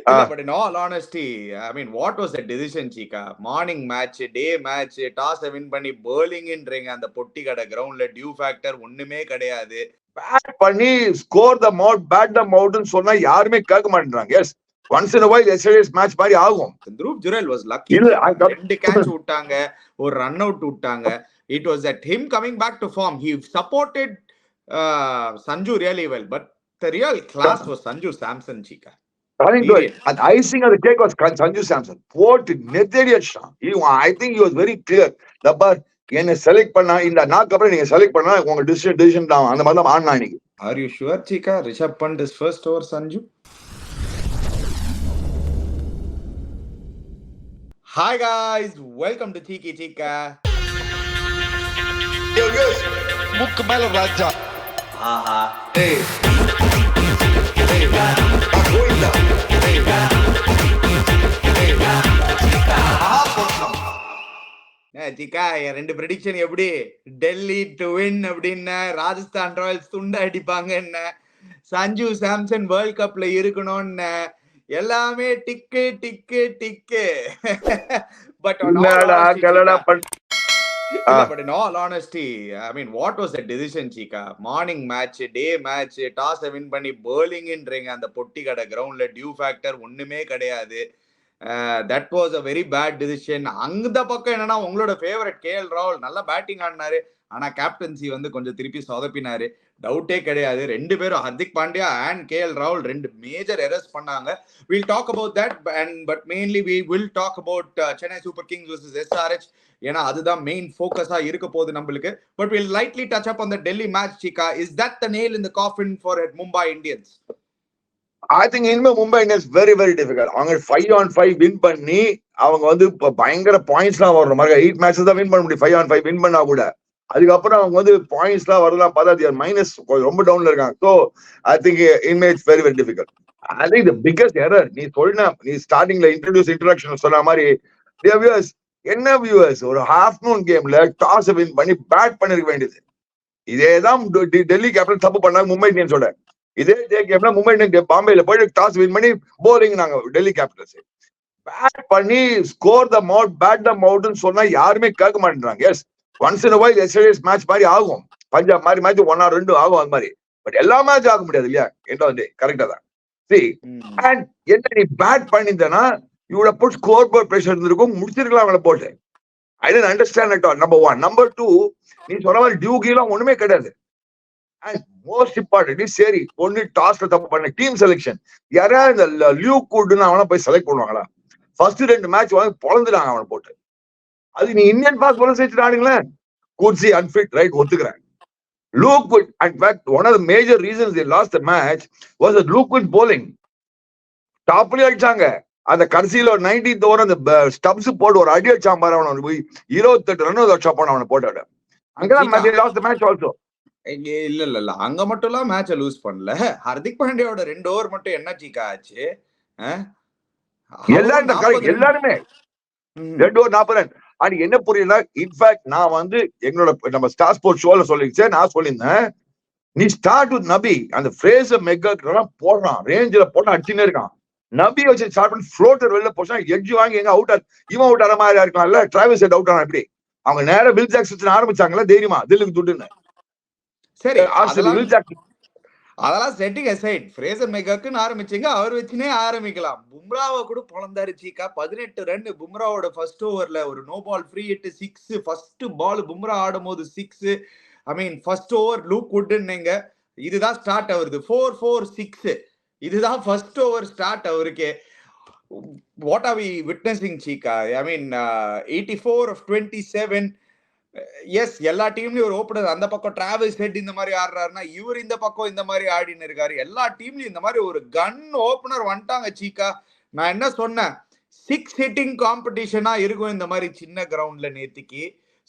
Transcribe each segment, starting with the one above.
but in all honesty, I mean, what was the decision, Chika? Morning match, day match, toss win பண்ணி bowling இன்றீங்க அந்த பொட்டி கடை கிரவுண்ட்ல due factor ஒண்ணுமே கிடையாது. பேட் பண்ணி score the mount bat the மவுட்னு சொன்னா யாருமே கேட்க மாட்டேங்கிறாங்க. Yes, once in a while yesterday's match மாதிரி ஆகும். Dhruv Jurel was lucky. ரெண்டு கேட்ச் விட்டாங்க, ஒரு ரன் அவுட் விட்டாங்க. It was at him coming back to form. He supported Sanju really well, but the real class was Sanju Samson, Chika. And icing of the cake was Sanju Samson. What நெத்தடியடிச்சான். I think he was very clear. Thapar என்ன select பண்ணா இந்த நாக்கு அப்புறம் நீங்க select பண்ணா உங்க decision தான் அந்த மாதிரி தான் ஆனா இன்னைக்கு. Are you sure, Chika? Rishabh Pant is first over Sanju. Hi guys, welcome to Tiki Chika. முக்கு மேல ராஜா. ஆஹா. Hey. கோயிந்தா. Chika, ரெண்டு ப்ரெடிக்ஷன் எப்படி? டெல்லி டு வின் அப்படின்னு, ராஜஸ்தான் ராயல்ஸ் துண்டை அடிப்பாங்க என்ன, சஞ்சு சாம்சன் வேர்ல்ட் கப்ல இருக்கணும்னு, எல்லாமே டிக்கு டிக்கு டிக்கு. But in all honesty, I mean, what was the decision, Chika? Morning match, day match, toss win பண்ணி bowling இன்றீங்க அந்த பொட்டி கடை கிரவுண்ட்ல டியூ ஃபேக்டர் ஒண்ணுமே கிடையாது. That was a very bad decision. அந்த பக்கம் என்னன்னா உங்களோட ஃபேவரட் கேஎல் ராகுல் நல்லா பேட்டிங் ஆடினாரு, ஆனா கேப்டன்சி வந்து கொஞ்சம் திருப்பி சொதப்பினாரு, டவுட்டே கிடையாது. ரெண்டு பேரும் ஹர்திக் பாண்டியா அண்ட் கேஎல் ராகுல் ரெண்டு மேஜர் எரர்ஸ் பண்ணாங்க. We'll talk about that, but mainly we will talk about Chennai Super Kings versus SRH. ஏன்னா அதுதான் மெயின் ஃபோக்கஸா இருக்க போகுது நம்மளுக்கு. But we'll lightly touch up on the Delhi match, Chika. Is that the nail in the coffin for Mumbai Indians? I think இனிமே Mumbai Indians very very difficult. அவங்க 5-on-5 win பண்ணி அவங்க வந்து இப்போ பயங்கர பாயிண்ட்ஸ்லாம் வர்ற மாதிரி 8 மேட்சஸ் தான் வின் பண்ண முடியும். 5-on-5 வின் பண்ணா கூட அதுக்கப்புறம் அவங்க வந்து பாயிண்ட்ஸ்லாம் வரலாம் பார்த்தா மைனஸ் ரொம்ப டவுன்ல இருக்காங்க. ஸோ ஐ திங்க் இனிமே it's very very difficult. I think the biggest error நீ ஸ்டார்டிங்ல இன்ட்ரடியூஷன் சொன்ன மாதிரி வியூவர்ஸ், என்ன வியூவர்ஸ், ஒரு ஆஃப்டர்நூன் கேம்ல டாஸ் வின் பண்ணி பேட் பண்ணிருக்க வேண்டியது. இதேதான் டெல்லி கேப்டன் தப்பு பண்ணாங்க மும்பை இந்தியன்ஸோட. இதே கேம்ல மும்பை இந்தியன்ஸ் பாம்பேல போயிட்டு டாஸ் வின் பண்ணி போலிங் நாங்க டெல்லி கேபிட்டல்ஸ் பேட் பண்ணி score the mount bat the மவுட்னு சொன்னா யாருமே கேட்க மாட்டேங்கிறாங்க. Yes, once in a while yesterday's match மாதிரி ஆகும். பஞ்சாப் மாதிரி மேட்ச் 1 or 2 ஆகும் அது மாதிரி. பட் எல்லா மேட்ச் ஆக முடியாது இல்லையா? என்ன கரெக்டா தான். அண்ட் என்ன நீ பேட் பண்ணிருந்தனா இவள போட்டு ஸ்கோர் போர்ட் பிரஷர் இருந்திருக்கும், முடிச்சிருக்கலாம் அவளை போட்டு. I don't understand at all. Number 1. Number 2, நீ சொன்ன மாதிரி டியூகிலாம் ஒண்ணுமே கிடையாது. அண்ட் மோஸ்ட் இம்பார்ட்டன்ட், சரி ஒன்னு டாஸ்ல தப்பு பண்ண டீம் செலெக்ஷன். யாராவது இந்த லியூக் வுட்னு அவனை போய் செலக்ட் பண்ணுவாங்களா? ஃபர்ஸ்ட் 2 மேட்ச் வாங்கி பொழந்துட்டாங்க அவனை போட்டு. அது நீ இந்தியன் பாஸ் போல சேர்த்து ஆடுங்களேன். குட்ஸி அன்ஃபிட், ரைட், ஒத்துக்கிறேன். Luke Wood, in fact, one of the major reasons they lost the match was that Luke Wood bowling. டாப்லயே அடிச்சாங்க. அந்த கடைசியில ஒரு 19th ஓவர் அந்த ஸ்டப்ஸ் போட்டு ஒரு அடி அடிச்சான் பாரு, அவனை போய் 28 ரன் வச்சா போன அவனை போட்டாடு. அங்கதான் they lost the match also. இல்ல அங்க மட்டும் எல்லாம் மேட்ச லூஸ் பண்ணல. ஹர்திக் பாண்டியாவோட 2 ஓவர் மட்டும் என்ன சீக்கா ஆச்சு? எல்லாருமே 2 ஓவர் 40 ரன். அது என்ன புரியல. இன்ஃபேக்ட் நான் வந்து எங்களோட நம்ம ஸ்டார் ஸ்போர்ட்ஸ் ஷோல சொல்லிச்சேன், நான் சொல்லியிருந்தேன், நீ ஸ்டார்ட் வித் நபி, அந்த ஃப்ரேஸர் மெக்கெல்லாம் போடுறான், ரேஞ்சில போட்டு அடிச்சுனே இருக்கான். நபி வச்சு ஸ்டார்ட் பண்ணி ஃப்ளோட்டர் வெளில போச்சா எட்ஜ் வாங்கி எங்க அவுட் இவன் அவுட் ஆற மாதிரி இருக்கலாம்ல. டிராவல்ஸ் ஹெட் அவுட் ஆனா எப்படி? அவங்க நேரம் வில் ஜாக்சன் ஆரம்பிச்சாங்களா தைரியமா தில்லுக்கு துட்டுன்னு. சரி, அதெல்லாம் செட்டிங் அசைட். ஃப்ரேசர் மெக்காக்குன்னு ஆரம்பிச்சீங்க, அவர் வச்சுனே ஆரம்பிக்கலாம். பும்ராவை கூட பொழந்தாரு சீக்கா. 18 ரன் பும்ராவோட ஃபர்ஸ்ட் ஓவர்ல, ஒரு no ball free hit 6. First ball Bumrah ஆடும் போது 6. I mean first over look வுட்னீங்க, இதுதான் ஸ்டார்ட் அவருது. 4-4-6 இதுதான் ஃபர்ஸ்ட் ஓவர் ஸ்டார்ட் அவருக்கு. What are we witnessing, Chika? I mean, 84 of 27. S, எல்லா டீம்லயும் ஒரு ஓப்பனர் அந்த பக்கம் டிராவல்ஸ் ஹெட் இந்த மாதிரி ஆடுறாருன்னா, இவர் இந்த பக்கம் இந்த மாதிரி ஆடின்னு இருக்காரு. எல்லா டீம்லயும் இந்த மாதிரி ஒரு கன் ஓப்பனர் வந்துட்டாங்க சீக்கா. நான் என்ன சொன்னேன், 6 ஹிட்டிங் காம்படிஷனா இருக்கும் இந்த மாதிரி சின்ன கிரவுண்ட்ல நேத்திக்கு.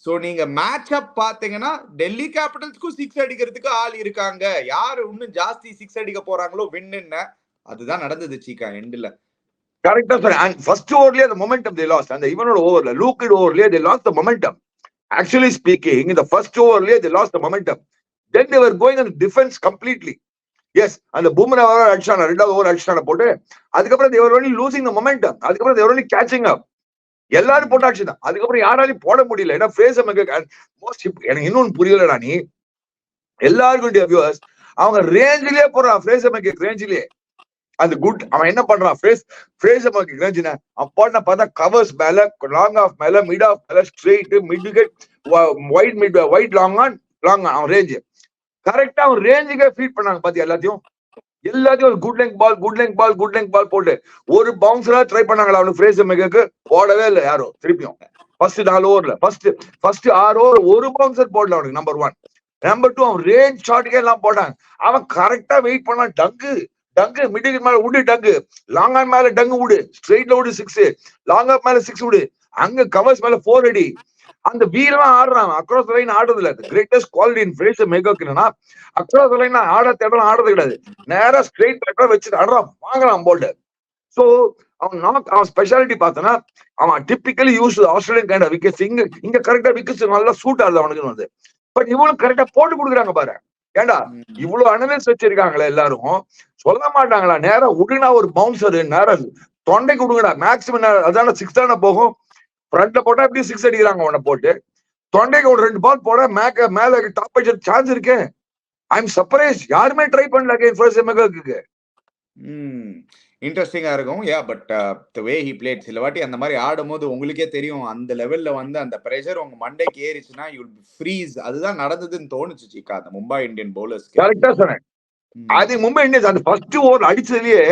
சோ நீங்க மேட்ச் அப் பாத்தீங்கன்னா டெல்லி கேபிட்டல்ஸ்க்கும் 6 அடிக்கிறதுக்கு ஆள் இருக்காங்க. யாரு இன்னும் ஜாஸ்தி 6 அடிக்க போறாங்களோ வின்னு, அதுதான் நடந்தது சீக்கா எண்ட்ல. கரெக்டா சார். அண்ட் ஃபர்ஸ்ட் ஓவர்லயே அந்த மொமெண்டம் they lost. அந்த இவனோட ஓவர்ல லூக்கிட் ஓவர்லயே they lost the momentum. Actually speaking, in the first over, they lost the momentum. Then they were going on defense completely. Yes அந்த பும்ரா அடிச்சான 2வது ஓவர் அடிச்சான போட்டு அதுக்கப்புறம் they were only losing the momentum. அதுக்கப்புறம் they were only catching up. எல்லாரும் போட்டாச்சு தான். அதுக்கப்புறம் யாராலையும் போட முடியல. ஏன்னா ஃப்ரேசர் மெக்கக் மோஸ்ட் எனக்கு இன்னொன்னு புரியலடா நீ எல்லாருக்கும் வியூவர்ஸ் அவங்க ரேஞ்சிலே போறான் ஃப்ரேசர் மெக்கக் ரேஞ்சிலே அந்த குட் அவன் என்ன பண்றான் ஃப்ரேசர் மெக்கக் ரேஞ்சின அவன் போட்டா பார்த்தா கவர்ஸ் மேல லாங் ஆஃப் மேல மிட் ஆஃப் மேல straight mid wicket wide long on அவன் ரேஞ்ச் கரெக்டா அவன் ரேஞ்சுக்கே ஃபீட் பண்ணாங்க பாத்தி எல்லாத்தையும் குட் லெங்க் பால் போட்டு ஒரு பவுன்சரா ட்ரை பண்ணாங்களா அவனுக்கு ஃப்ரேசர் மெக்கக்கு போடவே இல்லை யாரும் திருப்பியும் ஃபர்ஸ்ட் 4 ஓவர்ல ஃபர்ஸ்ட் 6 ஓவர் ஒரு பவுன்சர் போடல அவனுக்கு நம்பர் 1 நம்பர் 2 அவன் ரேஞ்ச் ஷாட்டுக்கே எல்லாம் போட்டாங்க அவன் கரெக்டா வெயிட் பண்ணான் டங்கு மிடில் மேல விடு டங்கு லாங் ஆன் மேல டங்கு விடு ஸ்ட்ரெயிட்ல விடு 6 லாங் ஆஃப் மேல 6 விடு அங்க கவர்ஸ் மேல 4 அடி அந்த வீரெல்லாம் ஆடுறான் அக்ராஸ் லைன் ஆடுறது இல்ல கிரேட்டஸ்ட் குவாலிட்டி இன் ஃப்ரேசர் மெக்கக் என்னன்னா அக்ராஸ் லைன் ஆடுறது கிடையாது நேரா ஸ்ட்ரெயிட் பேக்கா வச்சுட்டு ஆடுறான் வாங்கலாம் போல்டு சோ அவன் ஸ்பெஷாலிட்டி பார்த்தனா அவன் typically use Australian kind of wickets இங்க கரெக்டா விக்கெட்ஸ் நல்லா சூட் ஆகுது அவனுக்கு வந்து பட் இவனும் கரெக்டா போட்டு கொடுக்குறாங்க பாரு ஏண்டா இவ்வளவு அனலிஸ்ட் வச்சிருக்காங்களே எல்லாரும் சொல்ல மாட்டாங்களா நேரம் உடனே ஒரு பவுன்சர் நேரம் தொண்டைக்கு விடுங்கடா மேக்சிமம் அதான 6 தானே போகும் ஃப்ரண்ட்ல போட்டா எப்படி 6 அடிக்கிறாங்க உன்னை போட்டு தொண்டைக்கு ஒரு 2 பால் போட மேல டாப் அடிச்ச சான்ஸ் இருக்கு ஐ எம் சர்ப்ரைஸ் யாருமே ட்ரை பண்ணல அகைன் ஃப்ரேசர் மெக்கக்கு இன்ட்ரெஸ்டிங்கா இருக்கும் but the way he played சில வாட்டி அந்த மாதிரி ஆடும்போது உங்களுக்கே தெரியும் அந்த லெவல்ல வந்து அந்த பிரஷர் உங்க மண்டைக்கு ஏறிச்சுன்னா யூ வில் ஃப்ரீஸ் அதுதான் நடந்ததுன்னு தோணுச்சு சீக்கா அந்த மும்பை இந்தியன் பவுலர்ஸ்க்கு கரெக்டா சொன்னேன் அது மும்பை இந்தியன்ஸ் அந்த ஃபர்ஸ்ட் ஓவர் அடிச்சதுலயே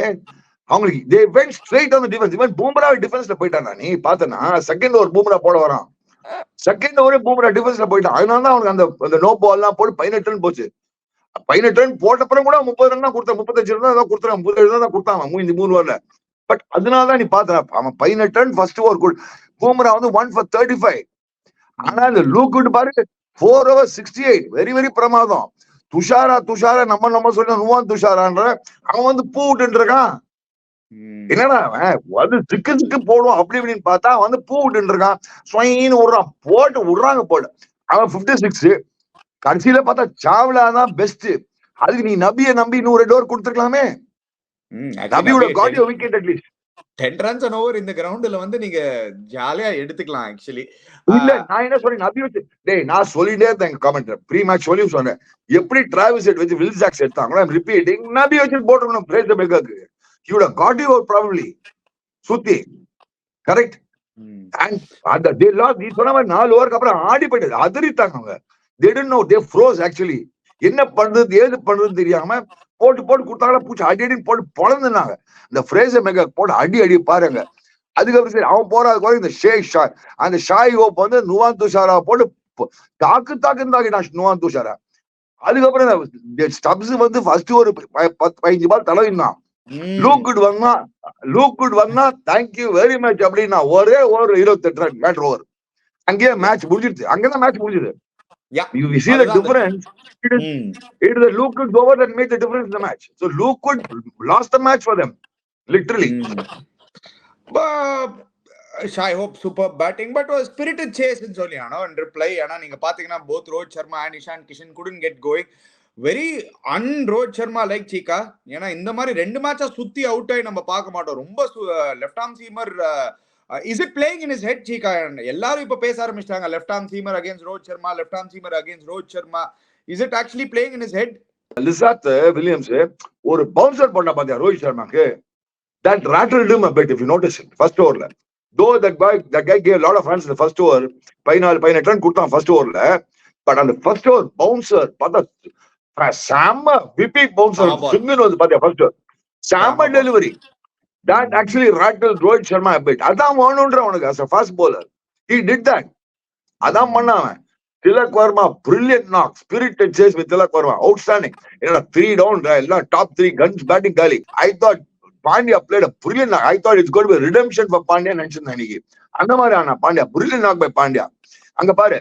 அவங்களுக்கு they went straight on the defense even Bumrah டிஃபென்ஸ்ல போயிட்டானா நீ பார்த்தனா செகண்ட் ஓவர் பூம்ரா போட வரான் செகண்ட் ஓவர் பூம்ரா டிஃபென்ஸ்ல போயிட்டான் அதனால தான் அவனுக்கு அந்த நோ பால் எல்லாம் போட்டு 18 ரன் போச்சு 18 ரன் போட்டப்புறம் கூட 30 ரன் தான் கொடுத்தான் 35 ரன் தான் கொடுத்தான் 37 ரன் தான் கொடுத்தான் இந்த 3 ஓவர்ல பட் அதனாலதான் நீ பாத்த அவன் 18 ரன் ஃபர்ஸ்ட் ஓவர் பூம்ரா வந்து 1 for 35 ஆனா இந்த லூக்குட் பாரு 4 over 68 வெரி வெரி பிரமாதம் துஷாரா நம்ம சொல்ல நுவான் துஷாரான்ற அவன் வந்து பூ விட்டு இருக்கான் என்னடா அவன் சிக்கு போடுவான் அப்படி இப்படின்னு பார்த்தா வந்து பூ விட்டு இருக்கான் ஸ்வைன்னு விடுறாங்க போல அவன் 56 கடைசியில பார்த்தா சாவ்லா தான் பெஸ்ட் அதுக்கு நீ நபியை நம்பி 100 ஓவர் கொடுத்துருக்கலாமே நபியோட got your wicket at least 10 runs an over இந்த கிரவுண்ட்ல வந்து நீங்க ஜாலியா எடுத்துக்கலாம் ஆக்சுவலி இல்ல நான் என்ன சொல்றேன் நபி வச்சு டேய் நான் சொல்லிட்டே இருந்தேன் கமெண்ட் ப்ரீ மேட்ச் சொல்லி சொன்னேன் எப்படி டிராவிஸ் ஹெட் வச்சு வில் ஜாக்ஸ் எடுத்தாங்களோ ரிப்பீட்டிங் நபி வச்சு போட்டுக்கணும் ஃப்ரேசர் மெக்கக்கு he would have got you out probably சுத்தி கரெக்ட் அண்ட் அந்த they lost நீ சொன்ன மாதிரி 4 ஓவருக்கு அப்புறம் ஆடி போயிட்டு அதிரித்தாங்க அவங்க they didn't know they froze actually என்ன பண்றது ஏது பண்றதுன்னு தெரியாம போட்டு கொடுத்தாங்களா பூச்சி அடின்னு போட்டு பொழந்துனாங்க இந்த ஃப்ரேசர் மெக்கக் போட்டு அடி பாருங்க அதுக்கப்புறம் சரி அவன் போறாது இந்த அந்த ஷாய் ஹோப் வந்து நுவான் துஷாரா போட்டு தாக்கிட்டான் நுவான் துஷாரா அதுக்கப்புறம் ஸ்டப்ஸ் வந்து ஃபர்ஸ்ட் ஒரு 15 பால் தலைவினான் லூக்குட் வந்தா தேங்க்யூ வெரி மச் அப்படின்னா ஒரே ஓவர் 28 ரன் மேட்ரு ஓவர் அங்கேயே மேட்ச் முடிஞ்சிருச்சு அங்கதான் மேட்ச் முடிஞ்சது you see the difference it is the Lookwood over that made the difference in the match so Lookwood lost the match for them literally Shai Hope super batting but was spirited chase in Soliano and reply ana neenga pathina both Rohit Sharma and Ishan Kishan couldn't get going very Rohit Sharma like Chika ஏனா இந்த மாதிரி ரெண்டு மேட்சா சுத்தி out ஆயி நம்ம பார்க்க மாட்டோம் ரொம்ப left arm seamer is it playing in his head Chika எல்லாரும் இப்ப பேச ஆரம்பிச்சாங்க left arm seamer against Rohit Sharma left arm seamer against Rohit Sharma is it actually playing in his head Lizaad Williams ஒரு bouncer பண்ண பாத்தியா Rohit சர்மாக்கு that rattled him a bit if you notice it first overல though that guy gave a lot of runs in the first over 18 run கொடுத்தான் first overல but on the first over bouncer பார்த்தா சாம VP bouncer single வந்து பாத்தியா first Sama delivery that actually rattled Rohit Sharma a bit அதான் வேணும்ன்ற அவனுக்கு as a fast bowler he did that அதான் பண்ணாவன் Tilak Verma brilliant knock spirited chase with Tilak Verma outstanding 3 down எல்லாம் top 3 guns batting gali I thought Pandya played a brilliant knock I thought it's going to be a redemption for Pandya நினைச்சேன் அன்னைக்கு அந்த மாதிரி ஆனா Pandya brilliant knock by Pandya அங்க பாரு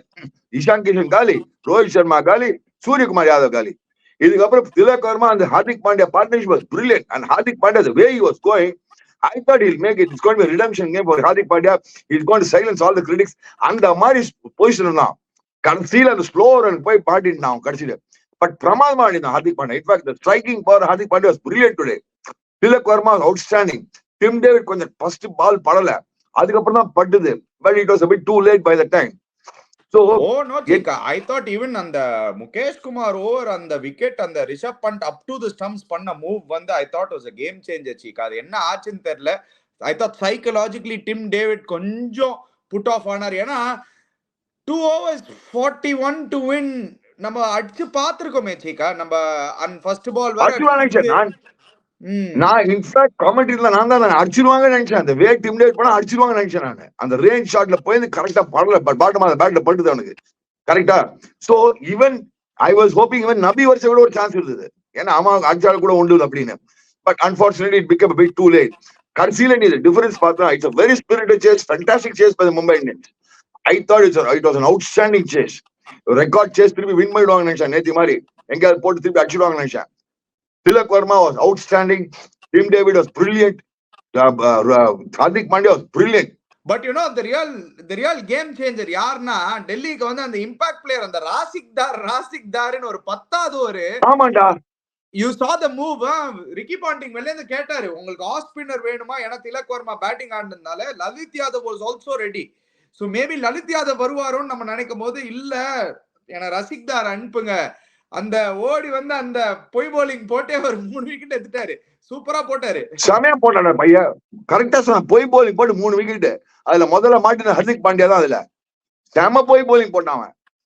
Ishan Kishan gali Rohit Sharma gali Surya Kumar Yadav gali இதுக்கப்புறம் Tilak Verma and Hardik Pandya partnership was brilliant and Hardik Pandya the way he was going I thought he'll make it. It's going to be a redemption game for Hardik Pandya. He's going to silence all the critics. And the Amari position now. Conceal and slower and போய் பாட்டிட்டான் கடைசியில but பிரமாதமா ஆடினான் Hardik Pandya. In fact the striking power Hardik Pandya was brilliant today. Tilak Varma outstanding. Tim David கொஞ்சம் first ball படல, அதுக்கப்புறம் தான் பட்டுது. But it was a bit too late by the time. So no Chika, I thought even அந்த முகேஷ் குமார் ஓவர் அந்த விக்கெட் அந்த Rishabh Pant up to the stumps பண்ண move வந்து I thought was a game changer Chika. அது என்ன ஆச்சுன்னு தெரியல. I thought psychologically dim David கொஞ்சம் புட் ஆஃப் ஆனார். ஏன்னா 2 overs 41 to win நம்ம அடிச்சு பார்த்திருக்கோமே Chika. நம்ம ஃபர்ஸ்ட் பால் வர நான் இன்ஃபேக்ட் காமெண்ட்ரியில நான் தான் அடிச்சிருவாங்கன்னு நினைச்சேன். அந்த வே டிம் டேவிட் பண்ணா அடிச்சிருவாங்கன்னு நினைச்சேன் நான். அந்த ரேஞ்ச் ஷாட்ல போய் கரெக்டா படல, பட் பாட்டம் அந்த பேட்ல பட்டுது அவனுக்கு கரெக்டா. So even I was hoping even நபி வருஷம் கூட ஒரு சான்ஸ் இருந்தது, ஏன்னா அவன் அடிச்சாலும் கூட உண்டு அப்படின்னு. But unfortunately it become a bit too late. கடைசியில நீ டிஃபரன்ஸ் பார்த்தா it's a very spirited chase, fantastic chase by the Mumbai Indians. I thought it was an outstanding chase, record chase. திருப்பி வின் பண்ணிடுவாங்கன்னு நினைச்சேன் நேத்தி மாதிரி, எங்கேயாவது போட்டு திருப்பி அடிச்சிடுவாங்கன்னு நினைச்சேன். Tilak Verma was outstanding. Tim David was brilliant. Hardik Pandya was brilliant. But you know the real game changer யார்னா டெல்லிக்கு வந்து அந்த இம்பாக்ட் பிளேயர் அந்த ராசிக் தார்னு ஒரு 10வது ஒரு. ஆமாடா. You saw the move. Ricky Ponting வெளில இருந்து கேட்டாரு, உங்களுக்கு ஆஃப் ஸ்பின்னர் வேணுமா? ஏன்னா திலக் வர்மா பேட்டிங் ஆடுனதுனால Lalit Yadav was also ready. So maybe Lalit Yadav வருவாரோன்னு நம்ம நினைக்கும் போது இல்ல, ஏன்னா ரசிக் தார் அனுப்புங்க. அந்த ஓடி வந்து அந்த பொய் போலிங் போட்டே ஒரு 3 விக்கெட் எடுத்துட்டாரு. சூப்பரா போட்டாரு, செமையா போட்டாரு பையன். கரெக்டா சொன்ன, பொய் போலிங் போட்டு 3 விக்கெட். அதுல முதல்ல மாட்டின ஹர்திக் பாண்டியா தான். அதுல செம பொய் போலிங் போட்டான்.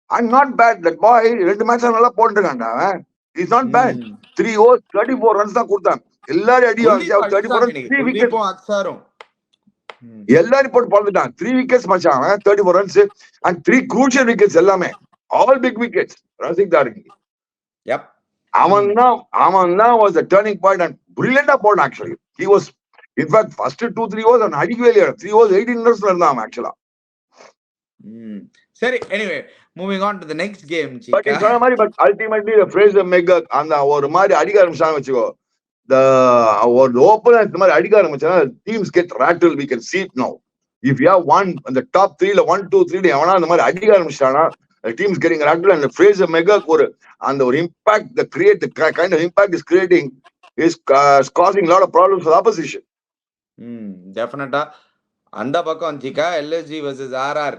I'm not bad. That boy 2 match நல்லா போட்டுருக்கான்டா அவன். He's not bad. 3 overs 34 runs தான் கொடுத்தான். எல்லாரும் அடி வாங்கி 34 runs 3 wickets அக்ஸாரும் எல்லாரும் போட்டு பறந்துட்டான். 3 wickets மச்சான் அவன், 34 runs and 3 crucial wickets எல்லாமே, all big wickets. ரசிக் தாருக்கு அவன் தான் was the turning point and brilliant போட்டான். actually he was in fact first 2-3 overs அவன் அடிக்கவே இல்லையா. 3 overs 18 runs இருந்தான் அவன் actually. சரி, anyway moving on to the next game Chika. But it's not but ultimately the Fraser McGurk அந்த ஒரு மாதிரி அடிக்க ஆரம்பிச்சாங்க வச்சுக்கோ. The opener இந்த மாதிரி அடிக்க ஆரம்பிச்சா teams get rattled. We can see it now. If you have one in the top 3ல 1 2 3 எவனா அந்த மாதிரி அடிக்க ஆரம்பிச்சானா the team is getting rattled, and the Fraser McGurk and the impact, the kind of impact is creating is causing a lot of problems for the opposition. Definitely. அந்த பக்கம் Chika, LSG versus RR,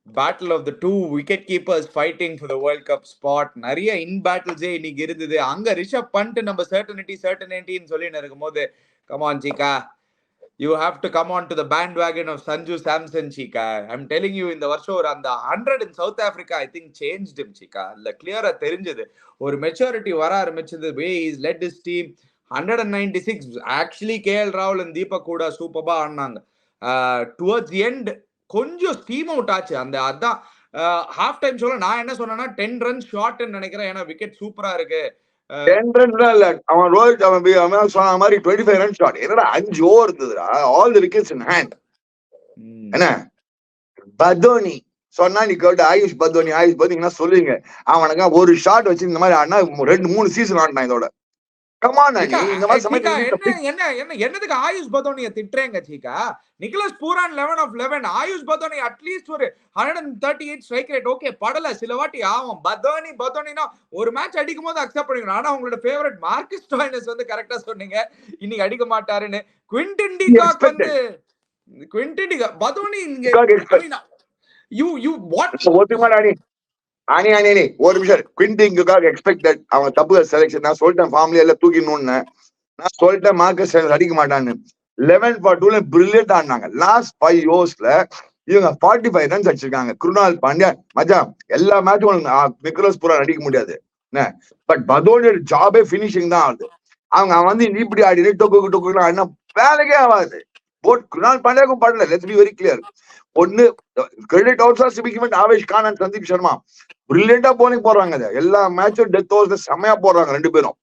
battle of the 2 wicket keepers fighting for the World Cup spot. நிறைய in battles இன்னைக்கு இருந்தது. அங்க ரிஷப் பண்ட் நம்ம certainty ன்னு சொல்லிட்டு இருக்கும்போது, come on Chika, you have to come on to the bandwagon of Sanju Samson Chika. I'm telling you, இந்த வருஷம் ஒரு அந்த 100 in South Africa I think changed him Chika. இல்ல கிளியரா தெரிஞ்சது, ஒரு மெச்சூரிட்டி வர ஆரம்பிச்சது. way he's led his team. 196 actually KL Rahul and Deepak கூட சூப்பரா ஆடினாங்க. towards the end கொஞ்சம் ஸ்டீம் அவுட் ஆச்சு. அந்த அதான் ஹாஃப் டைம் சொல்ல நான் என்ன சொன்னேன்னா 10 runs ஷார்ட் நினைக்கிறேன், ஏன்னா விக்கெட் சூப்பரா இருக்கு. 10 runs இல்ல, அவன் ரோஹித் அவன் சொன்ன மாதிரி 25 runs shot. என்னடா 5 over இருந்ததுடா, all the wickets in hand. என்ன பதோனி சொன்னா நீ கேட்டு ஆயுஷ் பதோனி சொல்லுவீங்க. அவனுக்கு ஒரு ஷாட் வச்சு இந்த மாதிரி ஆனா 2-3 சீசன் ஆடினான் இதோட. என்னதுக்கு ஆயுஷ் பதோனிய திட்டுறேங்க Chika? Nicholas Pooran 11 of 11. Ayush Badoni at least ஒரு 138 ஸ்ட்ரைக் ரேட் ஓகே படல, சில வாட்டி ஆகும். பதோனினா ஒரு மேட்ச் அடிக்கும் போது அக்செப்ட் பண்ணிக்கணும். ஆனா உங்களோட ஃபேவரட் மார்க்கஸ் ஸ்டோய்னஸ் வந்து கரெக்டா சொன்னீங்க இன்னைக்கு அடிக்க மாட்டாருன்னு. Quinton de Kock Badoni you what அணி ஒரு நிமிஷம். குவிண்டிங்காக எக்ஸ்பெக்டட். அவன் தப்பு செலக்ஷன். நான் சொல்லிட்டேன் ஃபார்ம்ல எல்லாம் தூக்கிடணும்னு. நான் சொல்லிட்டேன் மார்க்கஸ் அடிக்க மாட்டான்னு. 11 for 2ல பிரில்லியன்ட் ஆடினாங்க. லாஸ்ட் 5 ஓவர்ஸ்ல இவங்க 45 runs அடிச்சிருக்காங்க. குருணால் பாண்டியா மச்சான் எல்லா மேட்சும் நிக்கலஸ் பூரான் அடிக்க முடியாது. பட் பதோனியோட ஜாபே பினிஷிங் தான் ஆகுது. அவன் வந்து இப்படி ஆடி டொக்கு ஆடினா வேலைக்கே ஆகாது. போட் குருணால் பாண்டியாவுக்கும் படல. Let's be very clear. ஒன்னு கிரெடிட் ஆல்சோ சிபிக்மெண்ட் ஆவேஷ் கான் அண்ட் சந்தீப் சர்மா பிரில்லியண்டா போலிங் போடுறாங்க. எல்லா மேட்சும் டெத் ஓவர்ஸ்ல செம்மையா போடுறாங்க 2 பேரும்.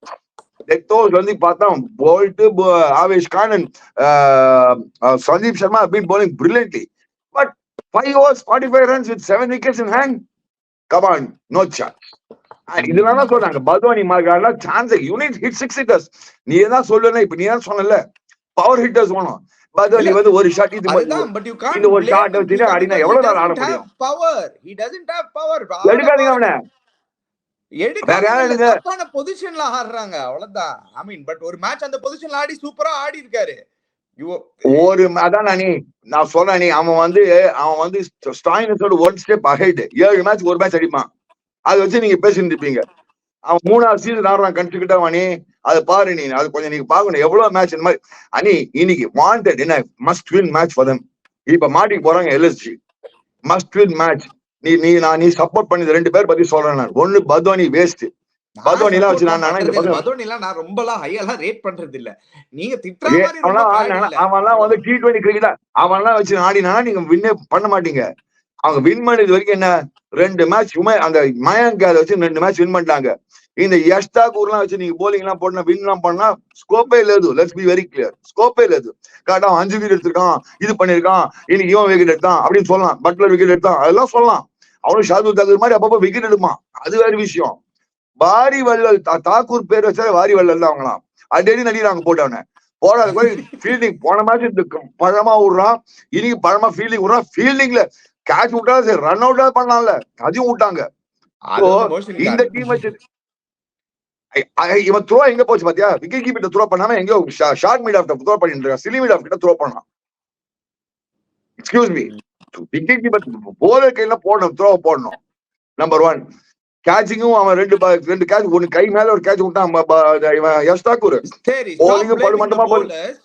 டெத் ஓவர்ஸ் வந்து பார்த்தா Boult Avesh Khan and Sandeep Sharma been bowling brilliantly. But 5 overs 45 runs with 7 wickets in hand. Come on, no chance. இதனால சொல்றாங்க பதோனி மார்க்கால சான்ஸ் யூனிட் ஹிட் 6 hitters. நீ தான் சொல்லல, இப்ப நீ தான் சொன்னல பவர் ஹிட்டர்ஸ் வேணும். பதோனி வந்து ஒரு ஷாட் இது இந்த ஒரு ஷாட் வச்சினா அடினா எவ்வளவு நாள் ஆட முடியும்? Power he doesn't have power. எடுக்காதீங்க அவனை. வேற யாரும் எடுக்காதீங்க, இல்லைங்க. தப்பான பொசிஷன்ல ஆடுறாங்க அவ்வளவுதான். ஐ மீன் பட் ஒரு மேட்ச் அந்த பொசிஷன்ல ஆடி சூப்பரா ஆடி இருக்காரு. ஒரு அதான் நான் சொல்றேன், அவன் வந்து ஸ்டாயினஸோட ஒன் ஸ்டெப் அஹெட். 7 மேட்ச் ஒரு மேட்ச் அடிப்பான். அதை வச்சு நீங்க பேசிட்டு இருப்பீங்க. அவன் 3வது சீசன் ஆடுறான் கன்ஸ்ட்ரக்டா அணி. அதை பாரு நீ, அது கொஞ்சம் நீங்க பாக்கணும் எவ்வளவு மேட்ச் இந்த மாதிரி அணி இன்னைக்கு வாண்டட் என்ன must win match for them. இப்ப மாட்டிக்கு போறாங்க எல்எஸ்ஜி. Must win match. நீ சப்போர்ட் பண்ணி 2 பேர் பத்தி சொல்றேன் நான். ஒன்னு பத்வானி வேஸ்ட். பத்வானி எல்லாம் வச்சு நான் ரொம்பலாம் ஹையெல்லாம் ரேட் பண்றது இல்ல. நீங்க திட்டுற மாதிரி அவன்லாம் வந்து T20 கிரிக்கெட் அவன்லாம் வச்சு ஆடினா நீங்க வின்னே பண்ண மாட்டீங்க. அவங்க வின் பண்ணது வரைக்கும் என்ன 2 மேட்ச் அந்த மயங்க் அதை வச்சு 2 மேட்ச் வின் பண்ணிட்டாங்க. இந்த யஷ் தாக்கூர்லாம் வச்சு நீங்க போலிங் எல்லாம் போட்டு வின் எல்லாம் பண்ணா ஸ்கோப்பே இல்லது. லெட்ஸ் பி வெரி கிளியர், ஸ்கோப்பே இல்லது. கரெக்டா 5 விக்கெட் எடுத்திருக்கான், இது பண்ணிருக்கான், இன்னைக்கு இவன் விக்கெட் எடுத்தான் அப்படின்னு சொல்லலாம். பட்லர் விக்கெட் எடுத்தான் அதெல்லாம் சொல்லலாம். அவனும் ஷாதுல் தாக்கூர் மாதிரி அப்பப்போ விக்கெட் எடுப்பான், அது வேற விஷயம். வாரி வள்ளல் தாக்கூர் பேர் வச்சா வாரி வள்ளல் தான் அவங்களாம். அடி நடிக்கிறாங்க போட்டவன போடாத போய் ஃபீல்டிங். போன மேட்ச் பழமா விடுறான், இன்னைக்கு பழமா ஃபீல்டிங் விடுறான். ஃபீல்டிங்ல கேட்ச் விட்டா சரி, ரன் அவுட்டா பண்ணலாம்ல, அதையும் விட்டாங்க. இந்த டீம் வச்சு இவன் த்ரோ எங்க போச்சு பாத்தியா? விக்கெட் கீப்பர் த்ரோ பண்ணாம எங்கயோ ஷார்ட் மீட் ஆஃப் த்ரோ பண்ணிட்டு இருக்கான். சிலி மீட் ஆஃப் கிட்ட த்ரோ பண்ணான். Excuse me, wicket keeper bowler கையில போடணும், த்ரோ போடணும். நம்பர் 1 கேட்சிங்கும் அவன் 2 கேட்ச், ஒன்னு கை மேல ஒரு கேட்ச் விட்டான் இவன் யஷ் தாக்கூர். சரி,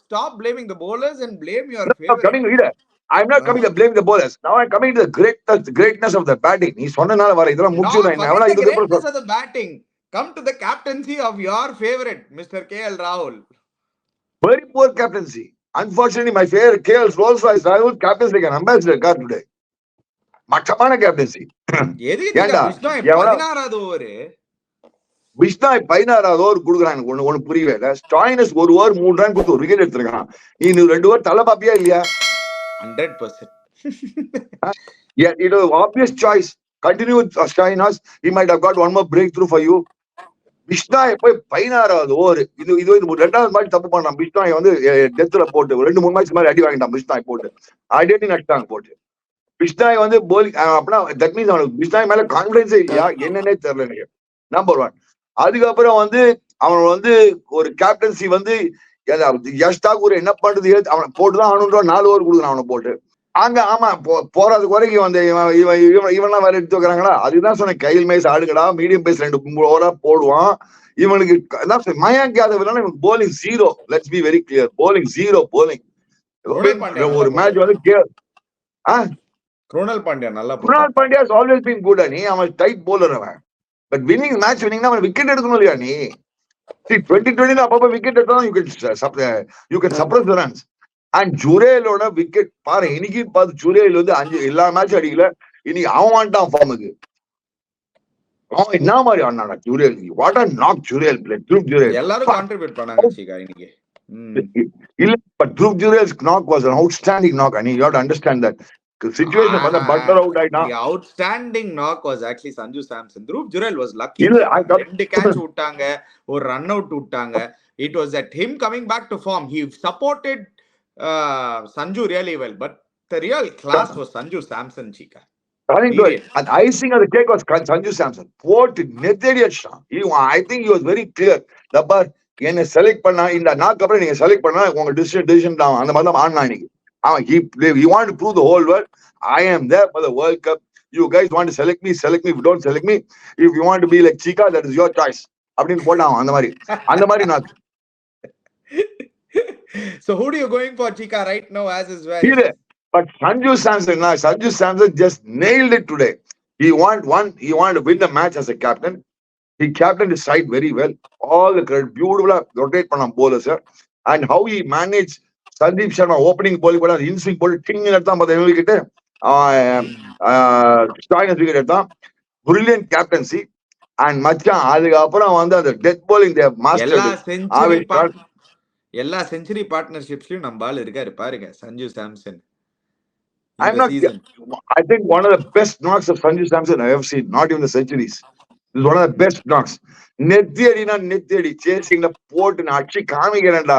stop blaming the bowlers and blame your favorite. I'm not coming to blame the bowlers. Now I'm coming to the greatness of the batting. நீ சொன்னனால வர இதெல்லாம் முடிச்சுடா. என்ன எவ்வளவு இது greatness of the batting. Come to the captaincy of your favorite Mr. KL Rahul. Very poor captaincy. Unfortunately my favorite KL Rolls-Royce Rahul captains like an ambassador card today. மட்டமான captaincy. Bishnoi 16வது over குடுக்குறான். எனக்கு ஒண்ணு புரியவே இல்ல. Stoinis 1 over 3 run கொடுத்து 1 wicket எடுத்திருக்கான். நீ 2 over தலை பாப்பியா இல்லையா? 100%. Yeah, it was obvious choice. Continue with Stainas. He might have got one more breakthrough for you. Bishnoi போய் 16வது ஓவர் இது 2வது மேட்ச் தப்பு பண்ணான். பிஷ்னாய் வந்து டெத்ல போட்டு 2-3 மேட்ச் மாதிரி அடி வாங்கிட்டான். பிஷ்னாய் போட்டு அடி நட்டாங்க போட்டு. பிஷ்னாய் வந்து போலிங் அப்படின்னா தட் மீன்ஸ் அவனுக்கு பிஷ்னாய் மேல கான்பிடன்ஸே இல்லையா என்னன்னே தெரியல எனக்கு. நம்பர் 1. அதுக்கப்புறம் வந்து அவன் வந்து ஒரு கேப்டன்சி வந்து யஷ் தாக்கூர் என்ன பண்றது, அவனை போட்டுதான் ஆகணுன்ற 4 ஓவர் கொடுக்குறான் அவனை போட்டு. அங்க ஆமா போறது குறைக்கு வந்து இவன்லாம் வேற எடுத்து வைக்கிறாங்களா? அதுதான் சொன்ன கையில் மேஸ் ஆடுங்கடா, மீடியம் பேஸ் 2 ஓவரா போடுவான். இவனுக்கு மயங்க் யாதவ் இவனுக்கு bowling 0. Let's be very clear, bowling 0 bowling. ஒரு மேட்ச் வந்து Krunal Pandya நல்லா Krunal Pandya has always been good. அவன் டைட் போலர் அவன். பட் வின்னிங் மேட்ச் வின்னிங்னா அவன் விக்கெட் எடுக்கணும் இல்லையா? நீ 2020 அப்பப்ப விக்கெட் எடுத்தா you can suppress the runs. And ஜுரேலோட விக்கெட் பாரு. இன்னைக்கு பார்த்து ஜுரேல் வந்து 5 எல்லா மேட்ச் அடிக்கல. இன்னைக்கு அவன் வந்துட்டான் ஃபார்முக்கு. அவன் என்ன மாதிரி ஆனாடா Jurel. What are knock Jurel play. Dhruv Jurel எல்லாரும் கான்ட்ரிபியூட் பண்ணாங்க சீகா இன்னைக்கு. இல்ல but Dhruv Jurel's knock was an outstanding knock. And you have to understand that situation was Butler out right now. The outstanding knock was actually Sanju Samson. Dhruv Jurel was lucky. 2 catch விட்டாங்க, ஒரு run out விட்டாங்க. It was at him coming back to form. He supported Sanju really well, but the real class was Sanju Samson, Chika. And icing of the cake was Sanju Samson. What Nethediasha. I think he was very clear. Dabbar என்ன select பண்ணா இந்த நாக்கு அப்புறம் நீங்க select பண்ணா உங்க decision தான் அந்த மாதிரி தான் ஆனா இன்னைக்கு. He wanted to prove the whole world, I am there for the World Cup. You guys want to select me, select me. If you don't select me, if you want to be like Chika, that is your choice. அப்படின்னு போட்டான் அந்த மாதிரி நான். So who do you going for, Chika, right now as is well? But Sanju Samson just nailed it today. He wanted to win the match as a captain. He captained his side very well. All the credit, beautiful rotate பண்ணான் bowlers, and how he managed Sandeep Sharma opening bowling போட inswing போட்டு டிங் எடுத்தான் 10 wicket. Stoinis wicket எடுத்தான். Brilliant captaincy. And மச்சான் அதுக்கப்புறம் வந்து அந்த death bowling they have mastered. எல்லா செஞ்சுரி பார்ட்னர்ஷிப்ஸ்லயும் நம்ம ஆள் இருக்காரு பாருங்க Sanju Samson. I think one of the best knocks of Sanju Samson I have seen, not even the centuries. This is one of the best knocks. நெத்தியடி சேசிங்ல போட்டு நான் அடிச்சு காமிக்கிறேன்டா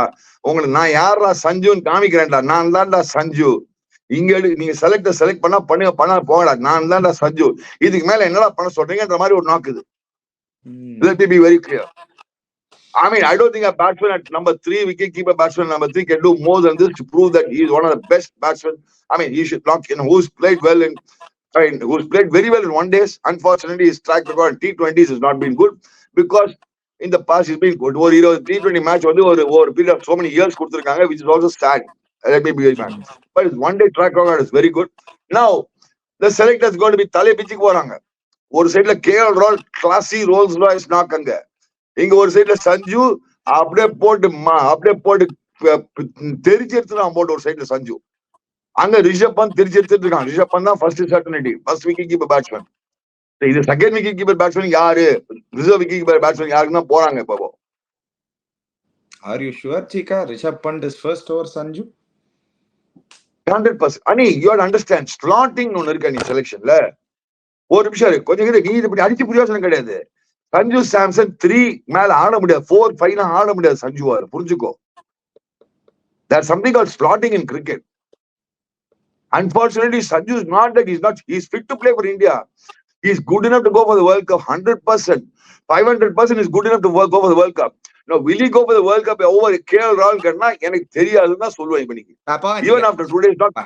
உங்களுக்கு. நான் யாரா சஞ்சுன்னு காமிக்கிறேன்டா. நான் தான்டா சஞ்சு. இங்க நீங்க செலக்ட் பண்ணா போகடா. நான் தான்டா சஞ்சு. இதுக்கு மேல என்னடா பண்ண சொல்றீங்கன்ற மாதிரி ஒரு நாக்குது. Let me be very clear. I mean, I don't think a batsman at number 3, wicket-keeper batsman number 3 can do more than this to prove that he is one of the best batsmen. I mean, he should not, who's played well in, who's played very well in one days. Unfortunately, his track record in T20s has not been good because in the past he's been good. Over T20 match over a period of so many years, which is also sad. Let me be very frank. But his one-day track record is very good. Now, the selector is going to be Tale Pichik Varanga. ஒரு சைடுல KL Rahul classy Rolls Royce நாக்கங்க, இங்க ஒரு சைடுல சஞ்சு அப்படியே போட்டு தெரிச்சு எடுத்துதான் போட்டு ஒரு சைடுல சஞ்சு, அங்க ரிஷப் பந்த் தெரிச்சு எடுத்துட்டு இருக்கான். ரிஷப் பந்த் தான் first certainty, first wicket keeper batsman. இது செகண்ட் விக்கெட் கீப்பர் பேட்ஸ்மேன் யாரு, ரிசர்வ் விக்கெட் கீப்பர் பேட்ஸ்மேன் யாருக்குன்னா போறாங்க இப்போ. Are you sure, Chika? Rishabh Pant is first over Sanju? 100%. Ani, you have to understand, slotting ஒன்னு இருக்கு நீ செலக்ஷன்ல. ஒரு நிமிஷம் கொஞ்சம் நீ இப்படி அடிச்சு புரியாசனம் கிடையாது. சஞ்சு சாம்சன் 3 மேல ஆட முடியாது, 4, 5 ஆட முடியாது சஞ்சுவார், புரிஞ்சுக்கோ. There's something called slotting in cricket. Unfortunately, Sanju is not that he's fit to play for India. He's good enough to go for the World Cup 100%. 500% is good enough to go for the World Cup. Now, will he go for the World Cup over KL Rahul? எனக்கு தெரியாதுன்னு தான் சொல்லுவேன் இப்ப நீங்க. Even after 2 days not.